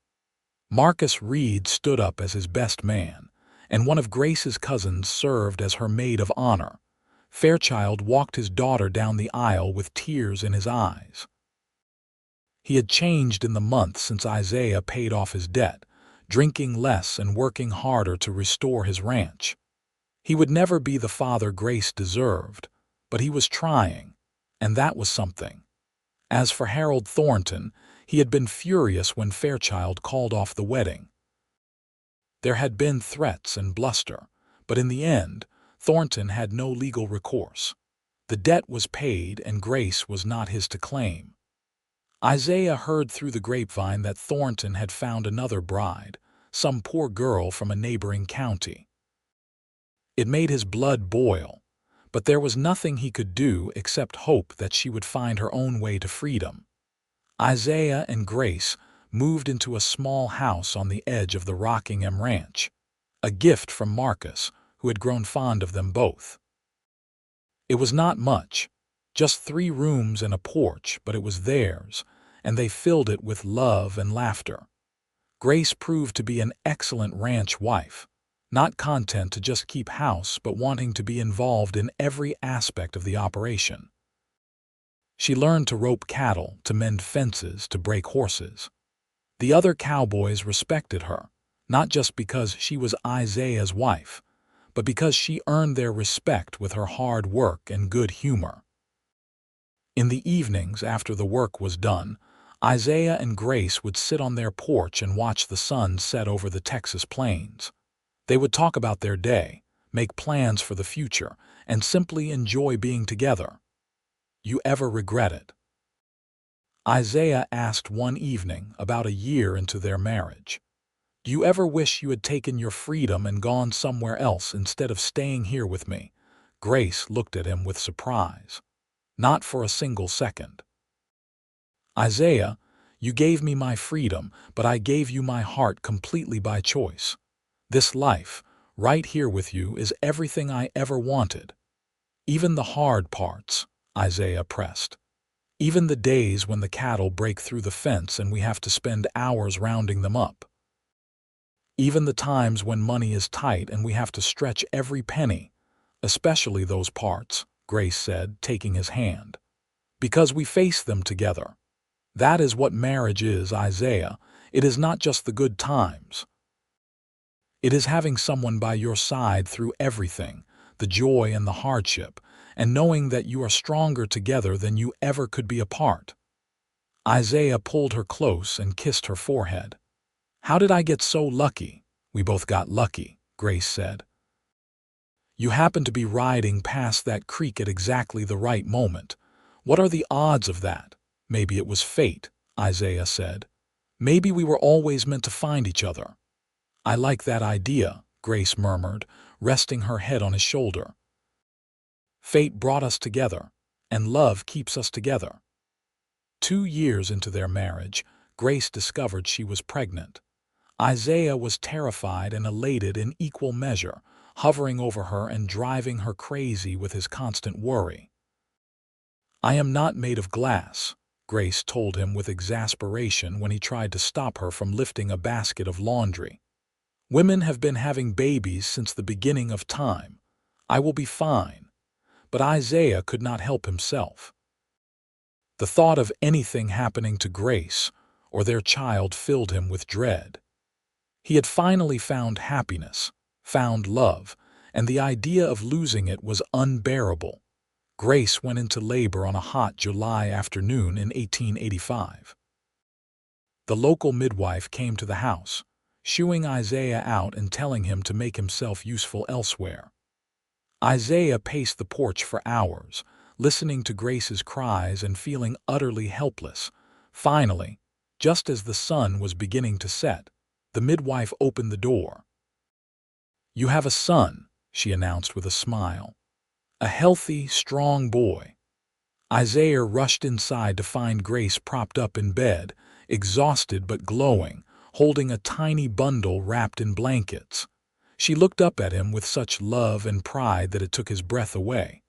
Marcus Reed stood up as his best man, and one of Grace's cousins served as her maid of honor. Fairchild walked his daughter down the aisle with tears in his eyes. He had changed in the months since Isaiah paid off his debt, drinking less and working harder to restore his ranch. He would never be the father Grace deserved, but he was trying, and that was something. As for Harold Thornton, he had been furious when Fairchild called off the wedding. There had been threats and bluster, but in the end, Thornton had no legal recourse. The debt was paid and Grace was not his to claim. Isaiah heard through the grapevine that Thornton had found another bride, some poor girl from a neighboring county. It made his blood boil, but there was nothing he could do except hope that she would find her own way to freedom. Isaiah and Grace moved into a small house on the edge of the Rockingham ranch, a gift from Marcus, who had grown fond of them both. It was not much, just 3 rooms and a porch, but it was theirs, and they filled it with love and laughter. Grace proved to be an excellent ranch wife, not content to just keep house but wanting to be involved in every aspect of the operation. She learned to rope cattle, to mend fences, to break horses. The other cowboys respected her, not just because she was Isaiah's wife, but because she earned their respect with her hard work and good humor. In the evenings after the work was done, Isaiah and Grace would sit on their porch and watch the sun set over the Texas plains. They would talk about their day, make plans for the future, and simply enjoy being together. "You ever regret it?" Isaiah asked one evening, about a year into their marriage. "Do you ever wish you had taken your freedom and gone somewhere else instead of staying here with me?" Grace looked at him with surprise. "Not for a single second." "Isaiah, You gave me my freedom, but I gave you my heart completely by choice. This life, right here with you, is everything I ever wanted. Even the hard parts, Isaiah pressed. Even the days when the cattle break through the fence and we have to spend hours rounding them up. Even the times when money is tight and we have to stretch every penny. Especially those parts, Grace said, taking his hand. Because we face them together. That is what marriage is, Isaiah. It is not just the good times. It is having someone by your side through everything, the joy and the hardship, and knowing that you are stronger together than you ever could be apart. Isaiah pulled her close and kissed her forehead. How did I get so lucky? We both got lucky, Grace said. You happened to be riding past that creek at exactly the right moment. What are the odds of that? Maybe it was fate, Isaiah said. Maybe we were always meant to find each other. I like that idea, Grace murmured, resting her head on his shoulder. Fate brought us together, and love keeps us together. 2 years into their marriage, Grace discovered she was pregnant. Isaiah was terrified and elated in equal measure, hovering over her and driving her crazy with his constant worry. I am not made of glass, Grace told him with exasperation when he tried to stop her from lifting a basket of laundry. Women have been having babies since the beginning of time. I will be fine. But Isaiah could not help himself. The thought of anything happening to Grace or their child filled him with dread. He had finally found happiness, found love, and the idea of losing it was unbearable. Grace went into labor on a hot July afternoon in 1885. The local midwife came to the house, shooing Isaiah out and telling him to make himself useful elsewhere. Isaiah paced the porch for hours, listening to Grace's cries and feeling utterly helpless. Finally, just as the sun was beginning to set, the midwife opened the door. You have a son, she announced with a smile. A healthy, strong boy. Isaiah rushed inside to find Grace propped up in bed, exhausted but glowing, holding a tiny bundle wrapped in blankets. She looked up at him with such love and pride that it took his breath away.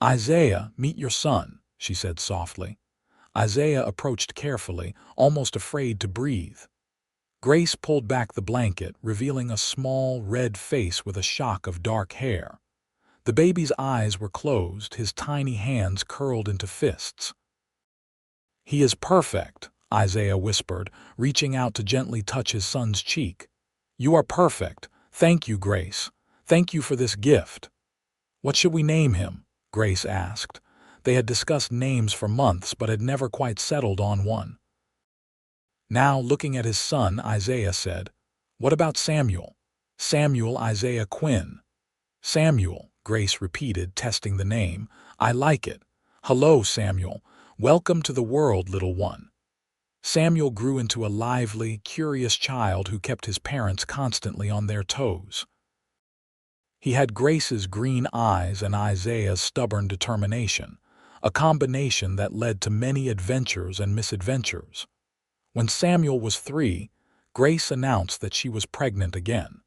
Isaiah, meet your son, she said softly. Isaiah approached carefully, almost afraid to breathe. Grace pulled back the blanket, revealing a small, red face with a shock of dark hair. The baby's eyes were closed, his tiny hands curled into fists. He is perfect, Isaiah whispered, reaching out to gently touch his son's cheek. You are perfect. Thank you, Grace. Thank you for this gift. What should we name him? Grace asked. They had discussed names for months but had never quite settled on one. Now, looking at his son, Isaiah said, What about Samuel? Samuel Isaiah Quinn. Samuel, Grace repeated, testing the name. I like it. Hello, Samuel. Welcome to the world, little one. Samuel grew into a lively, curious child who kept his parents constantly on their toes. He had Grace's green eyes and Isaiah's stubborn determination, a combination that led to many adventures and misadventures. When Samuel was 3, Grace announced that she was pregnant again.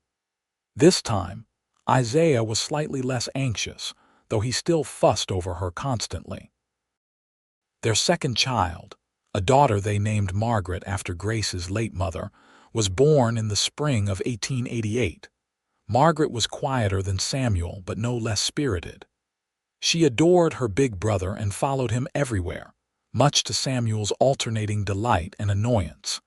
This time, Isaiah was slightly less anxious, though he still fussed over her constantly. Their second child, a daughter they named Margaret after Grace's late mother, was born in the spring of 1888. Margaret was quieter than Samuel, but no less spirited. She adored her big brother and followed him everywhere, much to Samuel's alternating delight and annoyance.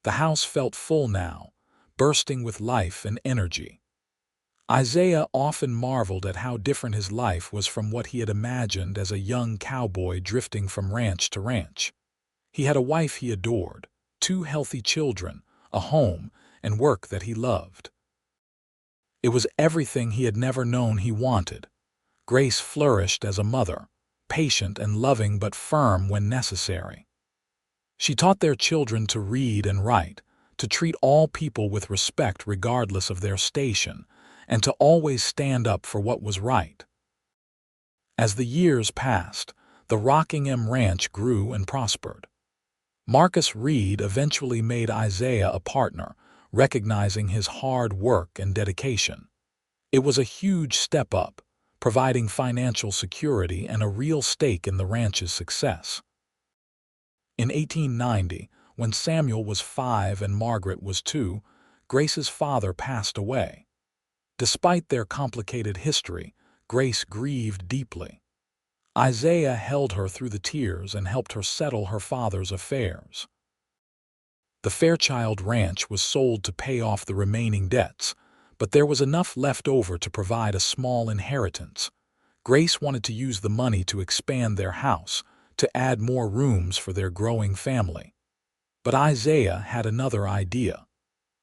The house felt full now, bursting with life and energy. Isaiah often marveled at how different his life was from what he had imagined as a young cowboy drifting from ranch to ranch. He had a wife he adored, 2 healthy children, a home, and work that he loved. It was everything he had never known he wanted. Grace flourished as a mother, patient and loving but firm when necessary. She taught their children to read and write, to treat all people with respect regardless of their station, and to always stand up for what was right. As the years passed, the Rockingham Ranch grew and prospered. Marcus Reed eventually made Isaiah a partner, recognizing his hard work and dedication. It was a huge step up, providing financial security and a real stake in the ranch's success. In 1890, when Samuel was 5 and Margaret was 2, Grace's father passed away. Despite their complicated history, Grace grieved deeply. Isaiah held her through the tears and helped her settle her father's affairs. The Fairchild Ranch was sold to pay off the remaining debts, but there was enough left over to provide a small inheritance. Grace wanted to use the money to expand their house, to add more rooms for their growing family. But Isaiah had another idea.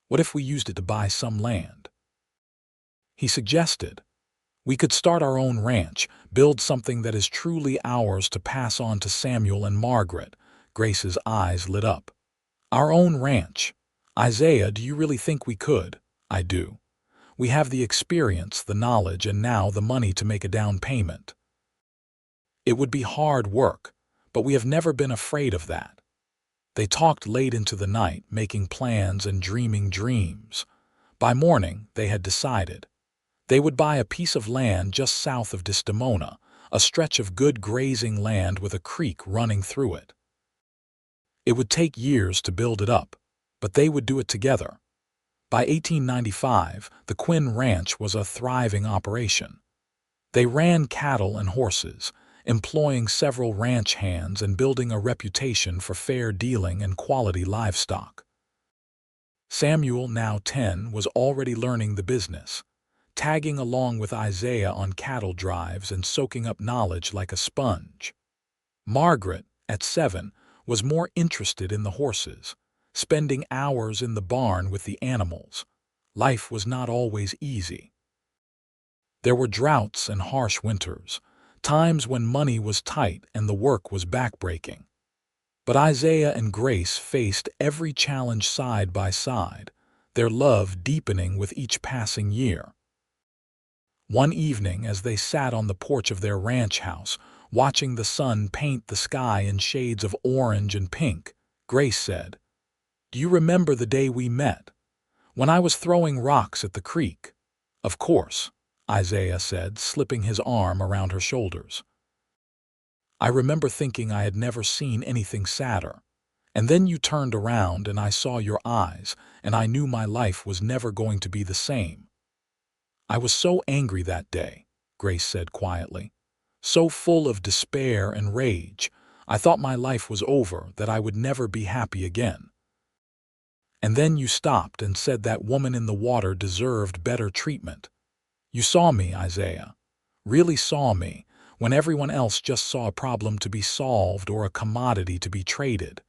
What if we used it to buy some land? He suggested, we could start our own ranch, build something that is truly ours to pass on to Samuel and Margaret. Grace's eyes lit up. Our own ranch. Isaiah, do you really think we could? I do. We have the experience, the knowledge, and now the money to make a down payment. It would be hard work, but we have never been afraid of that. They talked late into the night, making plans and dreaming dreams. By morning, they had decided. They would buy a piece of land just south of Desdemona, a stretch of good grazing land with a creek running through it. It would take years to build it up, but they would do it together. By 1895, the Quinn Ranch was a thriving operation. They ran cattle and horses, employing several ranch hands and building a reputation for fair dealing and quality livestock. Samuel, now 10, was already learning the business, tagging along with Isaiah on cattle drives and soaking up knowledge like a sponge. Margaret, at 7, was more interested in the horses, spending hours in the barn with the animals. Life was not always easy. There were droughts and harsh winters, times when money was tight and the work was backbreaking. But Isaiah and Grace faced every challenge side by side, their love deepening with each passing year. One evening, as they sat on the porch of their ranch house, watching the sun paint the sky in shades of orange and pink, Grace said, "Do you remember the day we met? When I was throwing rocks at the creek?" "Of course," Isaiah said, slipping his arm around her shoulders. "I remember thinking I had never seen anything sadder. And then you turned around and I saw your eyes, and I knew my life was never going to be the same." "I was so angry that day," Grace said quietly. "So full of despair and rage. I thought my life was over, that I would never be happy again. And then you stopped and said that woman in the water deserved better treatment. You saw me, Isaiah. Really saw me, when everyone else just saw a problem to be solved or a commodity to be traded."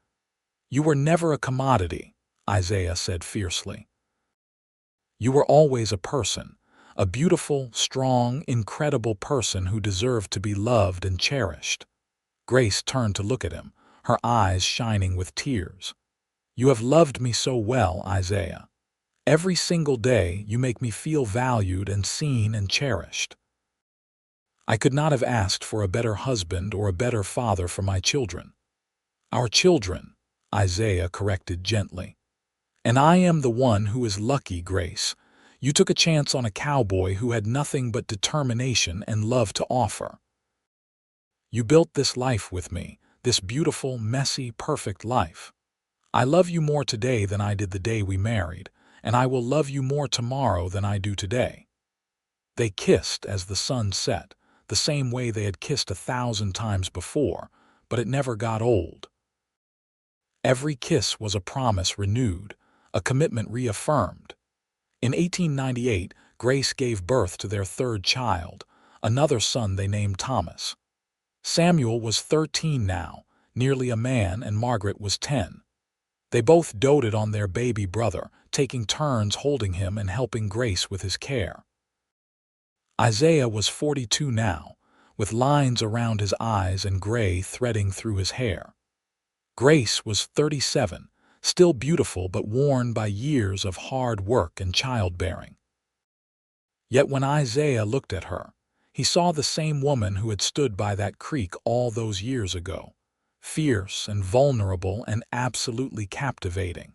"You were never a commodity," Isaiah said fiercely. "You were always a person, a beautiful, strong, incredible person who deserved to be loved and cherished." Grace turned to look at him, her eyes shining with tears. "You have loved me so well, Isaiah. Every single day you make me feel valued and seen and cherished. I could not have asked for a better husband or a better father for my children." "Our children," Isaiah corrected gently. "And I am the one who is lucky, Grace. You took a chance on a cowboy who had nothing but determination and love to offer. You built this life with me, this beautiful, messy, perfect life. I love you more today than I did the day we married, and I will love you more tomorrow than I do today." They kissed as the sun set, the same way they had kissed 1,000 times before, but it never got old. Every kiss was a promise renewed, a commitment reaffirmed. In 1898, Grace gave birth to their third child, another son they named Thomas. Samuel was 13 now, nearly a man, and Margaret was 10. They both doted on their baby brother, taking turns holding him and helping Grace with his care. Isaiah was 42 now, with lines around his eyes and gray threading through his hair. Grace was 37, still beautiful but worn by years of hard work and childbearing. Yet when Isaiah looked at her, he saw the same woman who had stood by that creek all those years ago, fierce and vulnerable and absolutely captivating.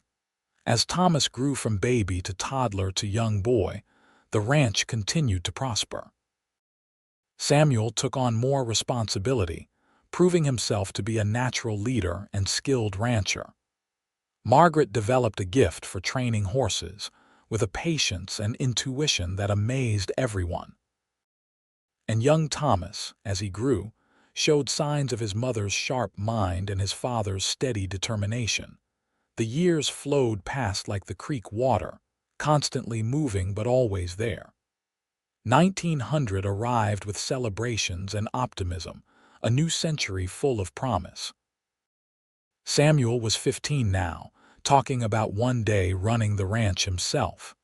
As Thomas grew from baby to toddler to young boy, the ranch continued to prosper. Samuel took on more responsibility, proving himself to be a natural leader and skilled rancher. Margaret developed a gift for training horses, with a patience and intuition that amazed everyone. And young Thomas, as he grew, showed signs of his mother's sharp mind and his father's steady determination. The years flowed past like the creek water, constantly moving but always there. 1900 arrived with celebrations and optimism, a new century full of promise. Samuel was 15 now, talking about one day running the ranch himself.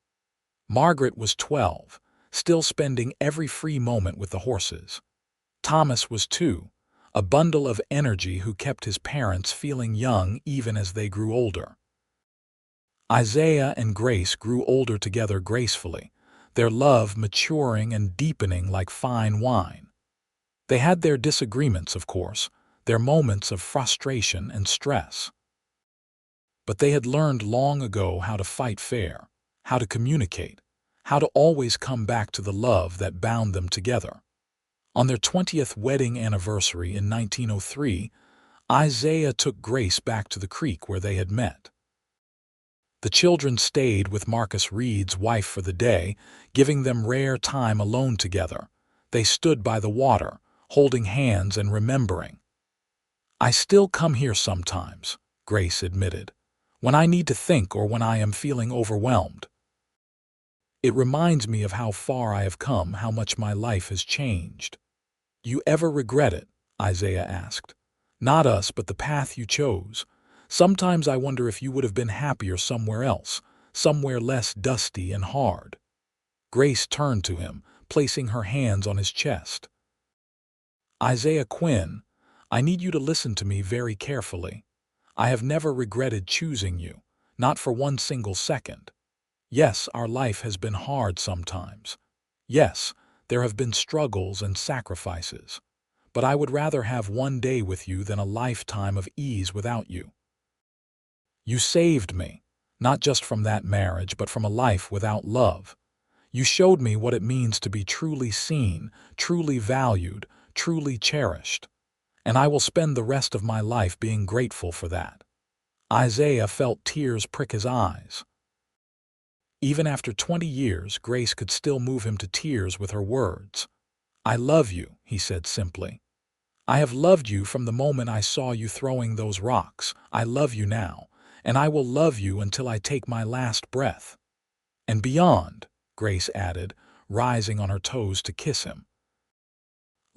Margaret was 12, still spending every free moment with the horses. Thomas was 2, a bundle of energy who kept his parents feeling young even as they grew older. Isaiah and Grace grew older together gracefully, their love maturing and deepening like fine wine. They had their disagreements, of course, their moments of frustration and stress. But they had learned long ago how to fight fair, how to communicate, how to always come back to the love that bound them together. On their 20th wedding anniversary in 1903, Isaiah took Grace back to the creek where they had met. The children stayed with Marcus Reed's wife for the day, giving them rare time alone together. They stood by the water, holding hands and remembering. "I still come here sometimes," Grace admitted, "when I need to think or when I am feeling overwhelmed. It reminds me of how far I have come, how much my life has changed." "You ever regret it?" Isaiah asked. "Not us, but the path you chose. Sometimes I wonder if you would have been happier somewhere else, somewhere less dusty and hard." Grace turned to him, placing her hands on his chest. "Isaiah Quinn, I need you to listen to me very carefully. I have never regretted choosing you, not for one single second. Yes, our life has been hard sometimes. Yes, there have been struggles and sacrifices. But I would rather have one day with you than a lifetime of ease without you. You saved me, not just from that marriage, but from a life without love. You showed me what it means to be truly seen, truly valued, truly cherished. And I will spend the rest of my life being grateful for that." Isaiah felt tears prick his eyes. Even after 20 years, Grace could still move him to tears with her words. "I love you," he said simply. "I have loved you from the moment I saw you throwing those rocks. I love you now, and I will love you until I take my last breath. And beyond," Grace added, rising on her toes to kiss him.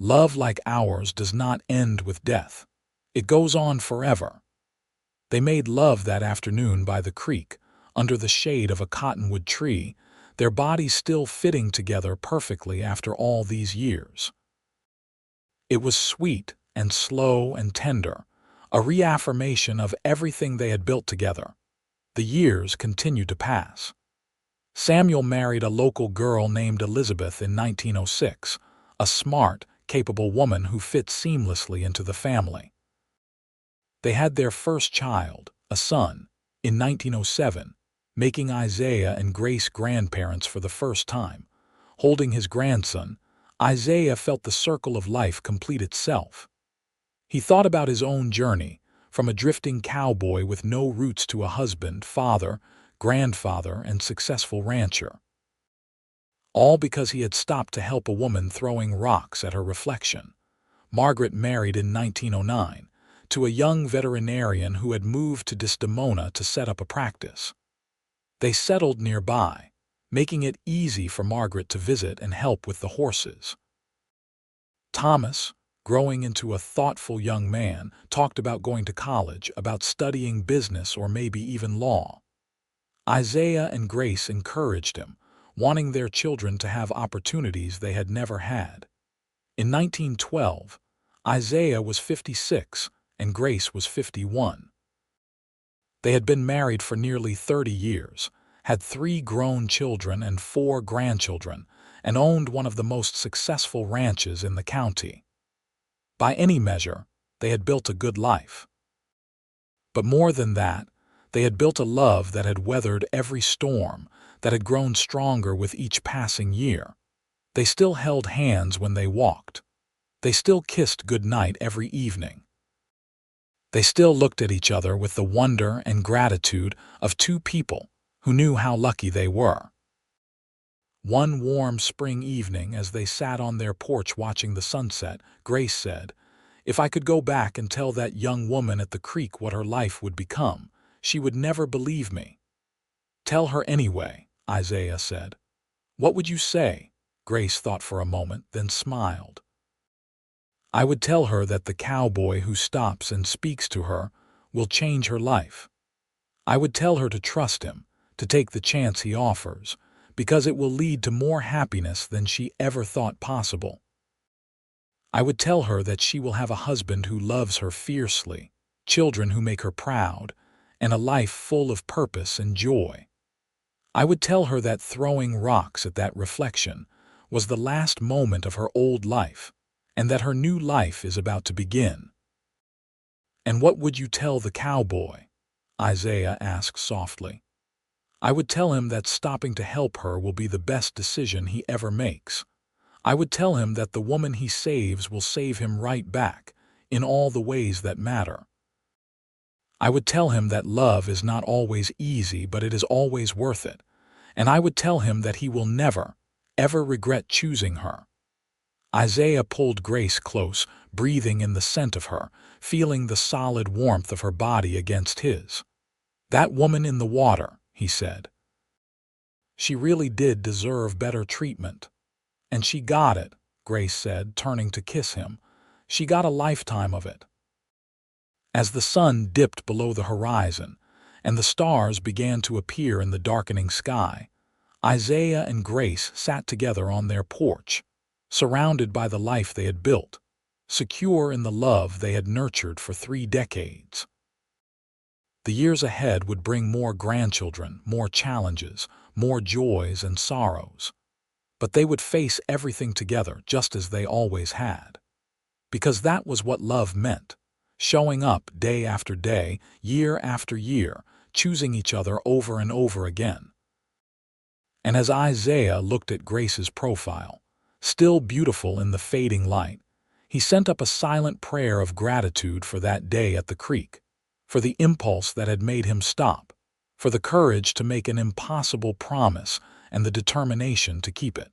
"Love like ours does not end with death. It goes on forever." They made love that afternoon by the creek, under the shade of a cottonwood tree, their bodies still fitting together perfectly after all these years. It was sweet and slow and tender, a reaffirmation of everything they had built together. The years continued to pass. Samuel married a local girl named Elizabeth in 1906, a smart, capable woman who fit seamlessly into the family. They had their first child, a son, in 1907, making Isaiah and Grace grandparents for the first time. Holding his grandson, Isaiah felt the circle of life complete itself. He thought about his own journey, from a drifting cowboy with no roots to a husband, father, grandfather, and successful rancher. All because he had stopped to help a woman throwing rocks at her reflection. Margaret married in 1909 to a young veterinarian who had moved to Desdemona to set up a practice. They settled nearby, making it easy for Margaret to visit and help with the horses. Thomas, growing into a thoughtful young man, talked about going to college, about studying business or maybe even law. Isaiah and Grace encouraged him, wanting their children to have opportunities they had never had. In 1912, Isaiah was 56 and Grace was 51. They had been married for nearly 30 years, had 3 grown children and 4 grandchildren, and owned one of the most successful ranches in the county. By any measure, They had built a good life. But more than that, they had built a love that had weathered every storm, that had grown stronger with each passing year. They still held hands when they walked. They still kissed goodnight every evening. They still looked at each other with the wonder and gratitude of two people who knew how lucky they were. One warm spring evening, as they sat on their porch watching the sunset, Grace said, "If I could go back and tell that young woman at the creek what her life would become, she would never believe me." "Tell her anyway," Isaiah said. "What would you say?" Grace thought for a moment, then smiled. "I would tell her that the cowboy who stops and speaks to her will change her life. I would tell her to trust him, to take the chance he offers, because it will lead to more happiness than she ever thought possible. I would tell her that she will have a husband who loves her fiercely, children who make her proud, and a life full of purpose and joy. I would tell her that throwing rocks at that reflection was the last moment of her old life, and that her new life is about to begin." "And what would you tell the cowboy?" Isaiah asked softly. "I would tell him that stopping to help her will be the best decision he ever makes. I would tell him that the woman he saves will save him right back, in all the ways that matter. I would tell him that love is not always easy, but it is always worth it. And I would tell him that he will never, ever regret choosing her." Isaiah pulled Grace close, breathing in the scent of her, feeling the solid warmth of her body against his. "That woman in the water," he said. "She really did deserve better treatment. And she got it," Grace said, turning to kiss him. "She got a lifetime of it." As the sun dipped below the horizon, and the stars began to appear in the darkening sky, Isaiah and Grace sat together on their porch, surrounded by the life they had built, secure in the love they had nurtured for 3 decades. The years ahead would bring more grandchildren, more challenges, more joys and sorrows. But they would face everything together just as they always had. Because that was what love meant, showing up day after day, year after year, choosing each other over and over again. And as Isaiah looked at Grace's profile, still beautiful in the fading light, he sent up a silent prayer of gratitude for that day at the creek, for the impulse that had made him stop, for the courage to make an impossible promise and the determination to keep it.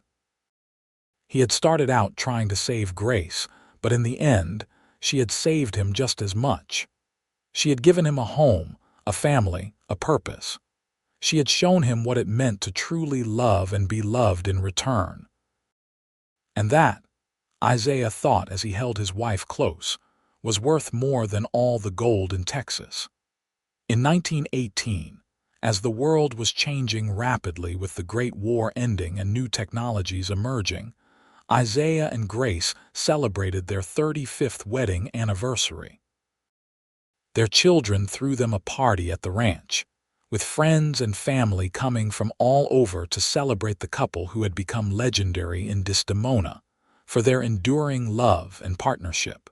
He had started out trying to save Grace, but in the end, she had saved him just as much. She had given him a home, a family, a purpose. She had shown him what it meant to truly love and be loved in return. And that, Isaiah thought as he held his wife close, was worth more than all the gold in Texas. In 1918, as the world was changing rapidly with the Great War ending and new technologies emerging, Isaiah and Grace celebrated their 35th wedding anniversary. Their children threw them a party at the ranch, with friends and family coming from all over to celebrate the couple who had become legendary in Desdemona for their enduring love and partnership.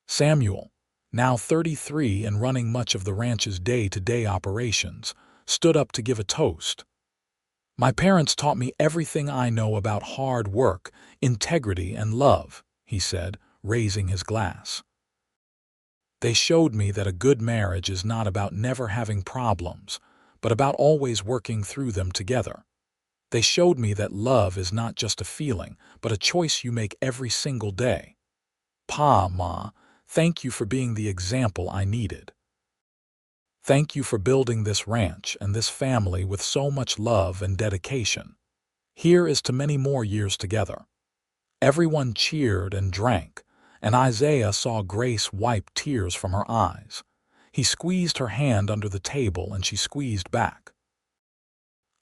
Samuel, now 33 and running much of the ranch's day-to-day operations, stood up to give a toast. "My parents taught me everything I know about hard work, integrity, and love," he said, raising his glass. "They showed me that a good marriage is not about never having problems, but about always working through them together. They showed me that love is not just a feeling, but a choice you make every single day. Pa, Ma, thank you for being the example I needed. Thank you for building this ranch and this family with so much love and dedication. Here is to many more years together." Everyone cheered and drank, and Isaiah saw Grace wipe tears from her eyes. He squeezed her hand under the table and she squeezed back.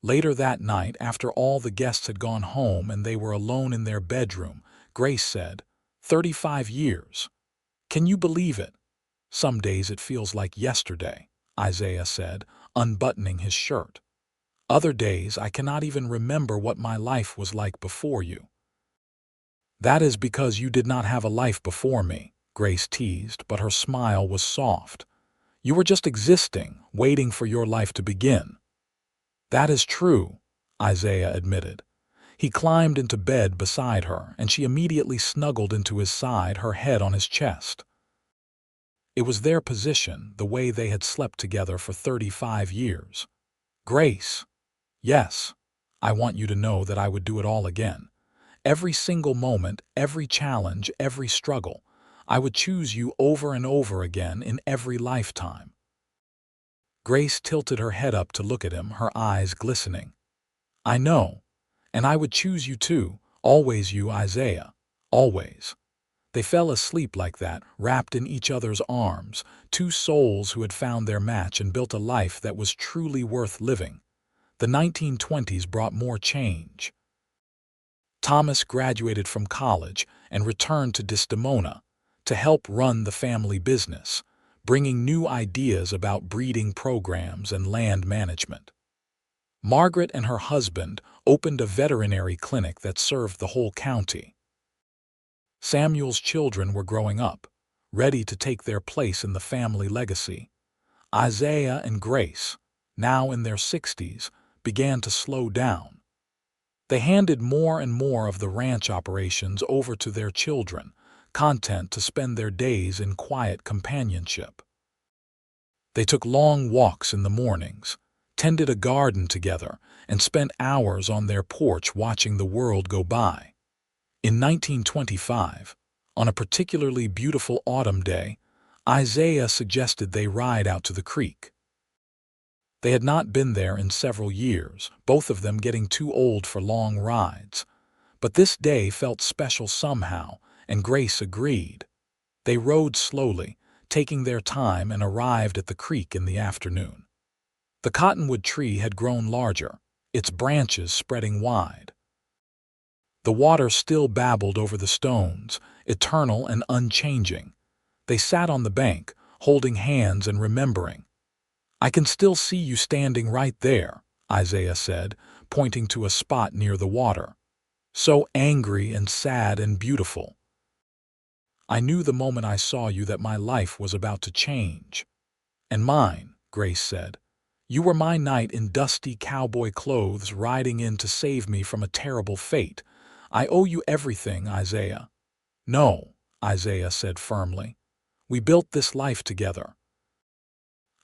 Later that night, after all the guests had gone home and they were alone in their bedroom, Grace said, 35 years. Can you believe it? Some days it feels like yesterday, Isaiah said, unbuttoning his shirt. Other days I cannot even remember what my life was like before you. That is because you did not have a life before me, Grace teased, but her smile was soft. You were just existing, waiting for your life to begin. That is true, Isaiah admitted. He climbed into bed beside her, and she immediately snuggled into his side, her head on his chest. It was their position, the way they had slept together for 35 years. Grace, yes, I want you to know that I would do it all again. Every single moment, every challenge, every struggle. I would choose you over and over again in every lifetime. Grace tilted her head up to look at him, her eyes glistening. I know, and I would choose you too, always you, Isaiah, always. They fell asleep like that, wrapped in each other's arms, two souls who had found their match and built a life that was truly worth living. The 1920s brought more change. Thomas graduated from college and returned to Desdemona to help run the family business, bringing new ideas about breeding programs and land management. Margaret and her husband opened a veterinary clinic that served the whole county. Samuel's children were growing up, ready to take their place in the family legacy. Isaiah and Grace, now in their 60s, began to slow down. They handed more and more of the ranch operations over to their children, content to spend their days in quiet companionship. They took long walks in the mornings, tended a garden together, and spent hours on their porch watching the world go by. In 1925, on a particularly beautiful autumn day, Isaiah suggested they ride out to the creek. They had not been there in several years, both of them getting too old for long rides. But this day felt special somehow, and Grace agreed. They rode slowly, taking their time, and arrived at the creek in the afternoon. The cottonwood tree had grown larger, its branches spreading wide. The water still babbled over the stones, eternal and unchanging. They sat on the bank, holding hands and remembering. I can still see you standing right there, Isaiah said, pointing to a spot near the water. So angry and sad and beautiful. I knew the moment I saw you that my life was about to change. And mine, Grace said. You were my knight in dusty cowboy clothes riding in to save me from a terrible fate. I owe you everything, Isaiah. No, Isaiah said firmly. We built this life together.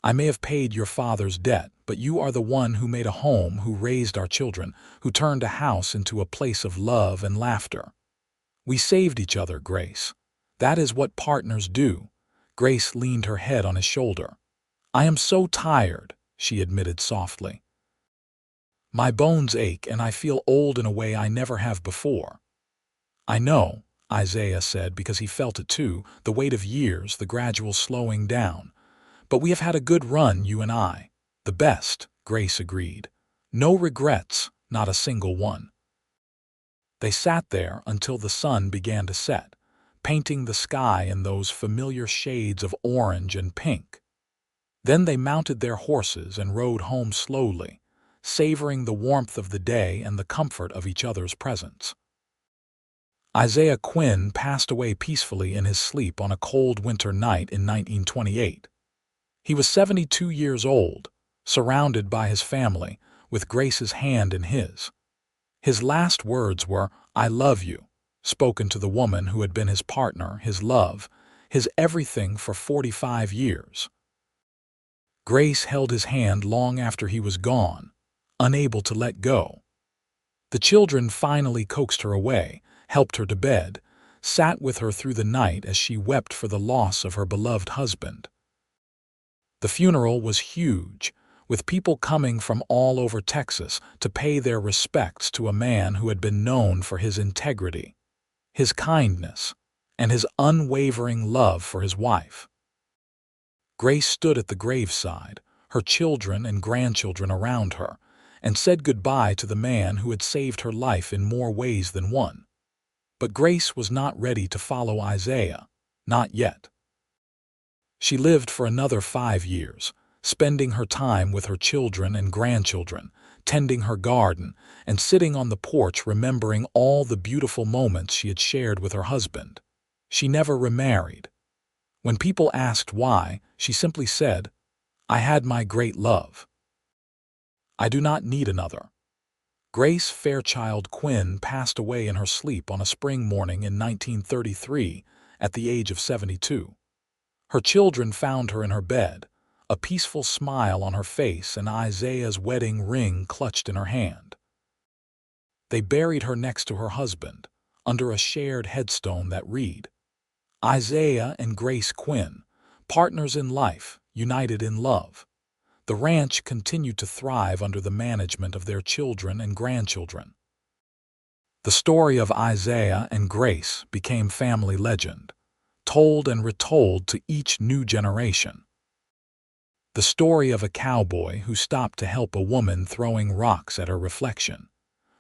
I may have paid your father's debt, but you are the one who made a home, who raised our children, who turned a house into a place of love and laughter. We saved each other, Grace. That is what partners do. Grace leaned her head on his shoulder. I am so tired, she admitted softly. My bones ache and I feel old in a way I never have before. I know, Isaiah said, because he felt it too, the weight of years, the gradual slowing down. But we have had a good run, you and I. The best, Grace agreed. No regrets, not a single one. They sat there until the sun began to set, painting the sky in those familiar shades of orange and pink. Then they mounted their horses and rode home slowly, savoring the warmth of the day and the comfort of each other's presence. Isaiah Quinn passed away peacefully in his sleep on a cold winter night in 1928. He was 72 years old, surrounded by his family, with Grace's hand in his. His last words were, I love you, spoken to the woman who had been his partner, his love, his everything for 45 years. Grace held his hand long after he was gone, unable to let go. The children finally coaxed her away, helped her to bed, sat with her through the night as she wept for the loss of her beloved husband. The funeral was huge, with people coming from all over Texas to pay their respects to a man who had been known for his integrity, his kindness, and his unwavering love for his wife. Grace stood at the graveside, her children and grandchildren around her, and said goodbye to the man who had saved her life in more ways than one. But Grace was not ready to follow Isaiah, not yet. She lived for another 5 years, spending her time with her children and grandchildren, tending her garden, and sitting on the porch remembering all the beautiful moments she had shared with her husband. She never remarried, When people asked why, she simply said, "I had my great love. I do not need another." Grace Fairchild Quinn passed away in her sleep on a spring morning in 1933 at the age of 72. Her children found her in her bed, a peaceful smile on her face and Isaiah's wedding ring clutched in her hand. They buried her next to her husband, under a shared headstone that read, "Isaiah and Grace Quinn, partners in life, united in love." The ranch continued to thrive under the management of their children and grandchildren. The story of Isaiah and Grace became family legend, told and retold to each new generation. The story of a cowboy who stopped to help a woman throwing rocks at her reflection,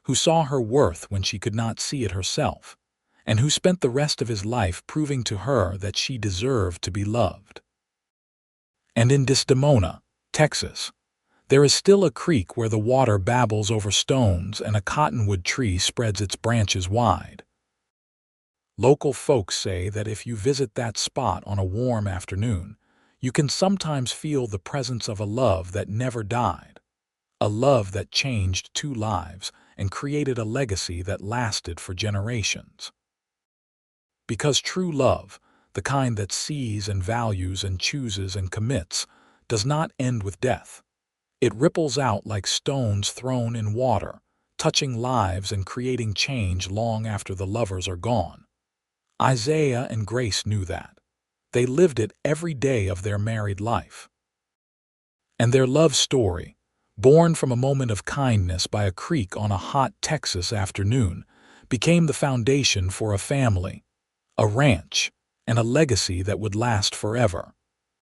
who saw her worth when she could not see it herself, and who spent the rest of his life proving to her that she deserved to be loved. And in Desdemona, Texas, there is still a creek where the water babbles over stones and a cottonwood tree spreads its branches wide. Local folks say that if you visit that spot on a warm afternoon, you can sometimes feel the presence of a love that never died, a love that changed two lives and created a legacy that lasted for generations. Because true love, the kind that sees and values and chooses and commits, does not end with death. It ripples out like stones thrown in water, touching lives and creating change long after the lovers are gone. Isaiah and Grace knew that. They lived it every day of their married life. And their love story, born from a moment of kindness by a creek on a hot Texas afternoon, became the foundation for a family, a ranch, and a legacy that would last forever.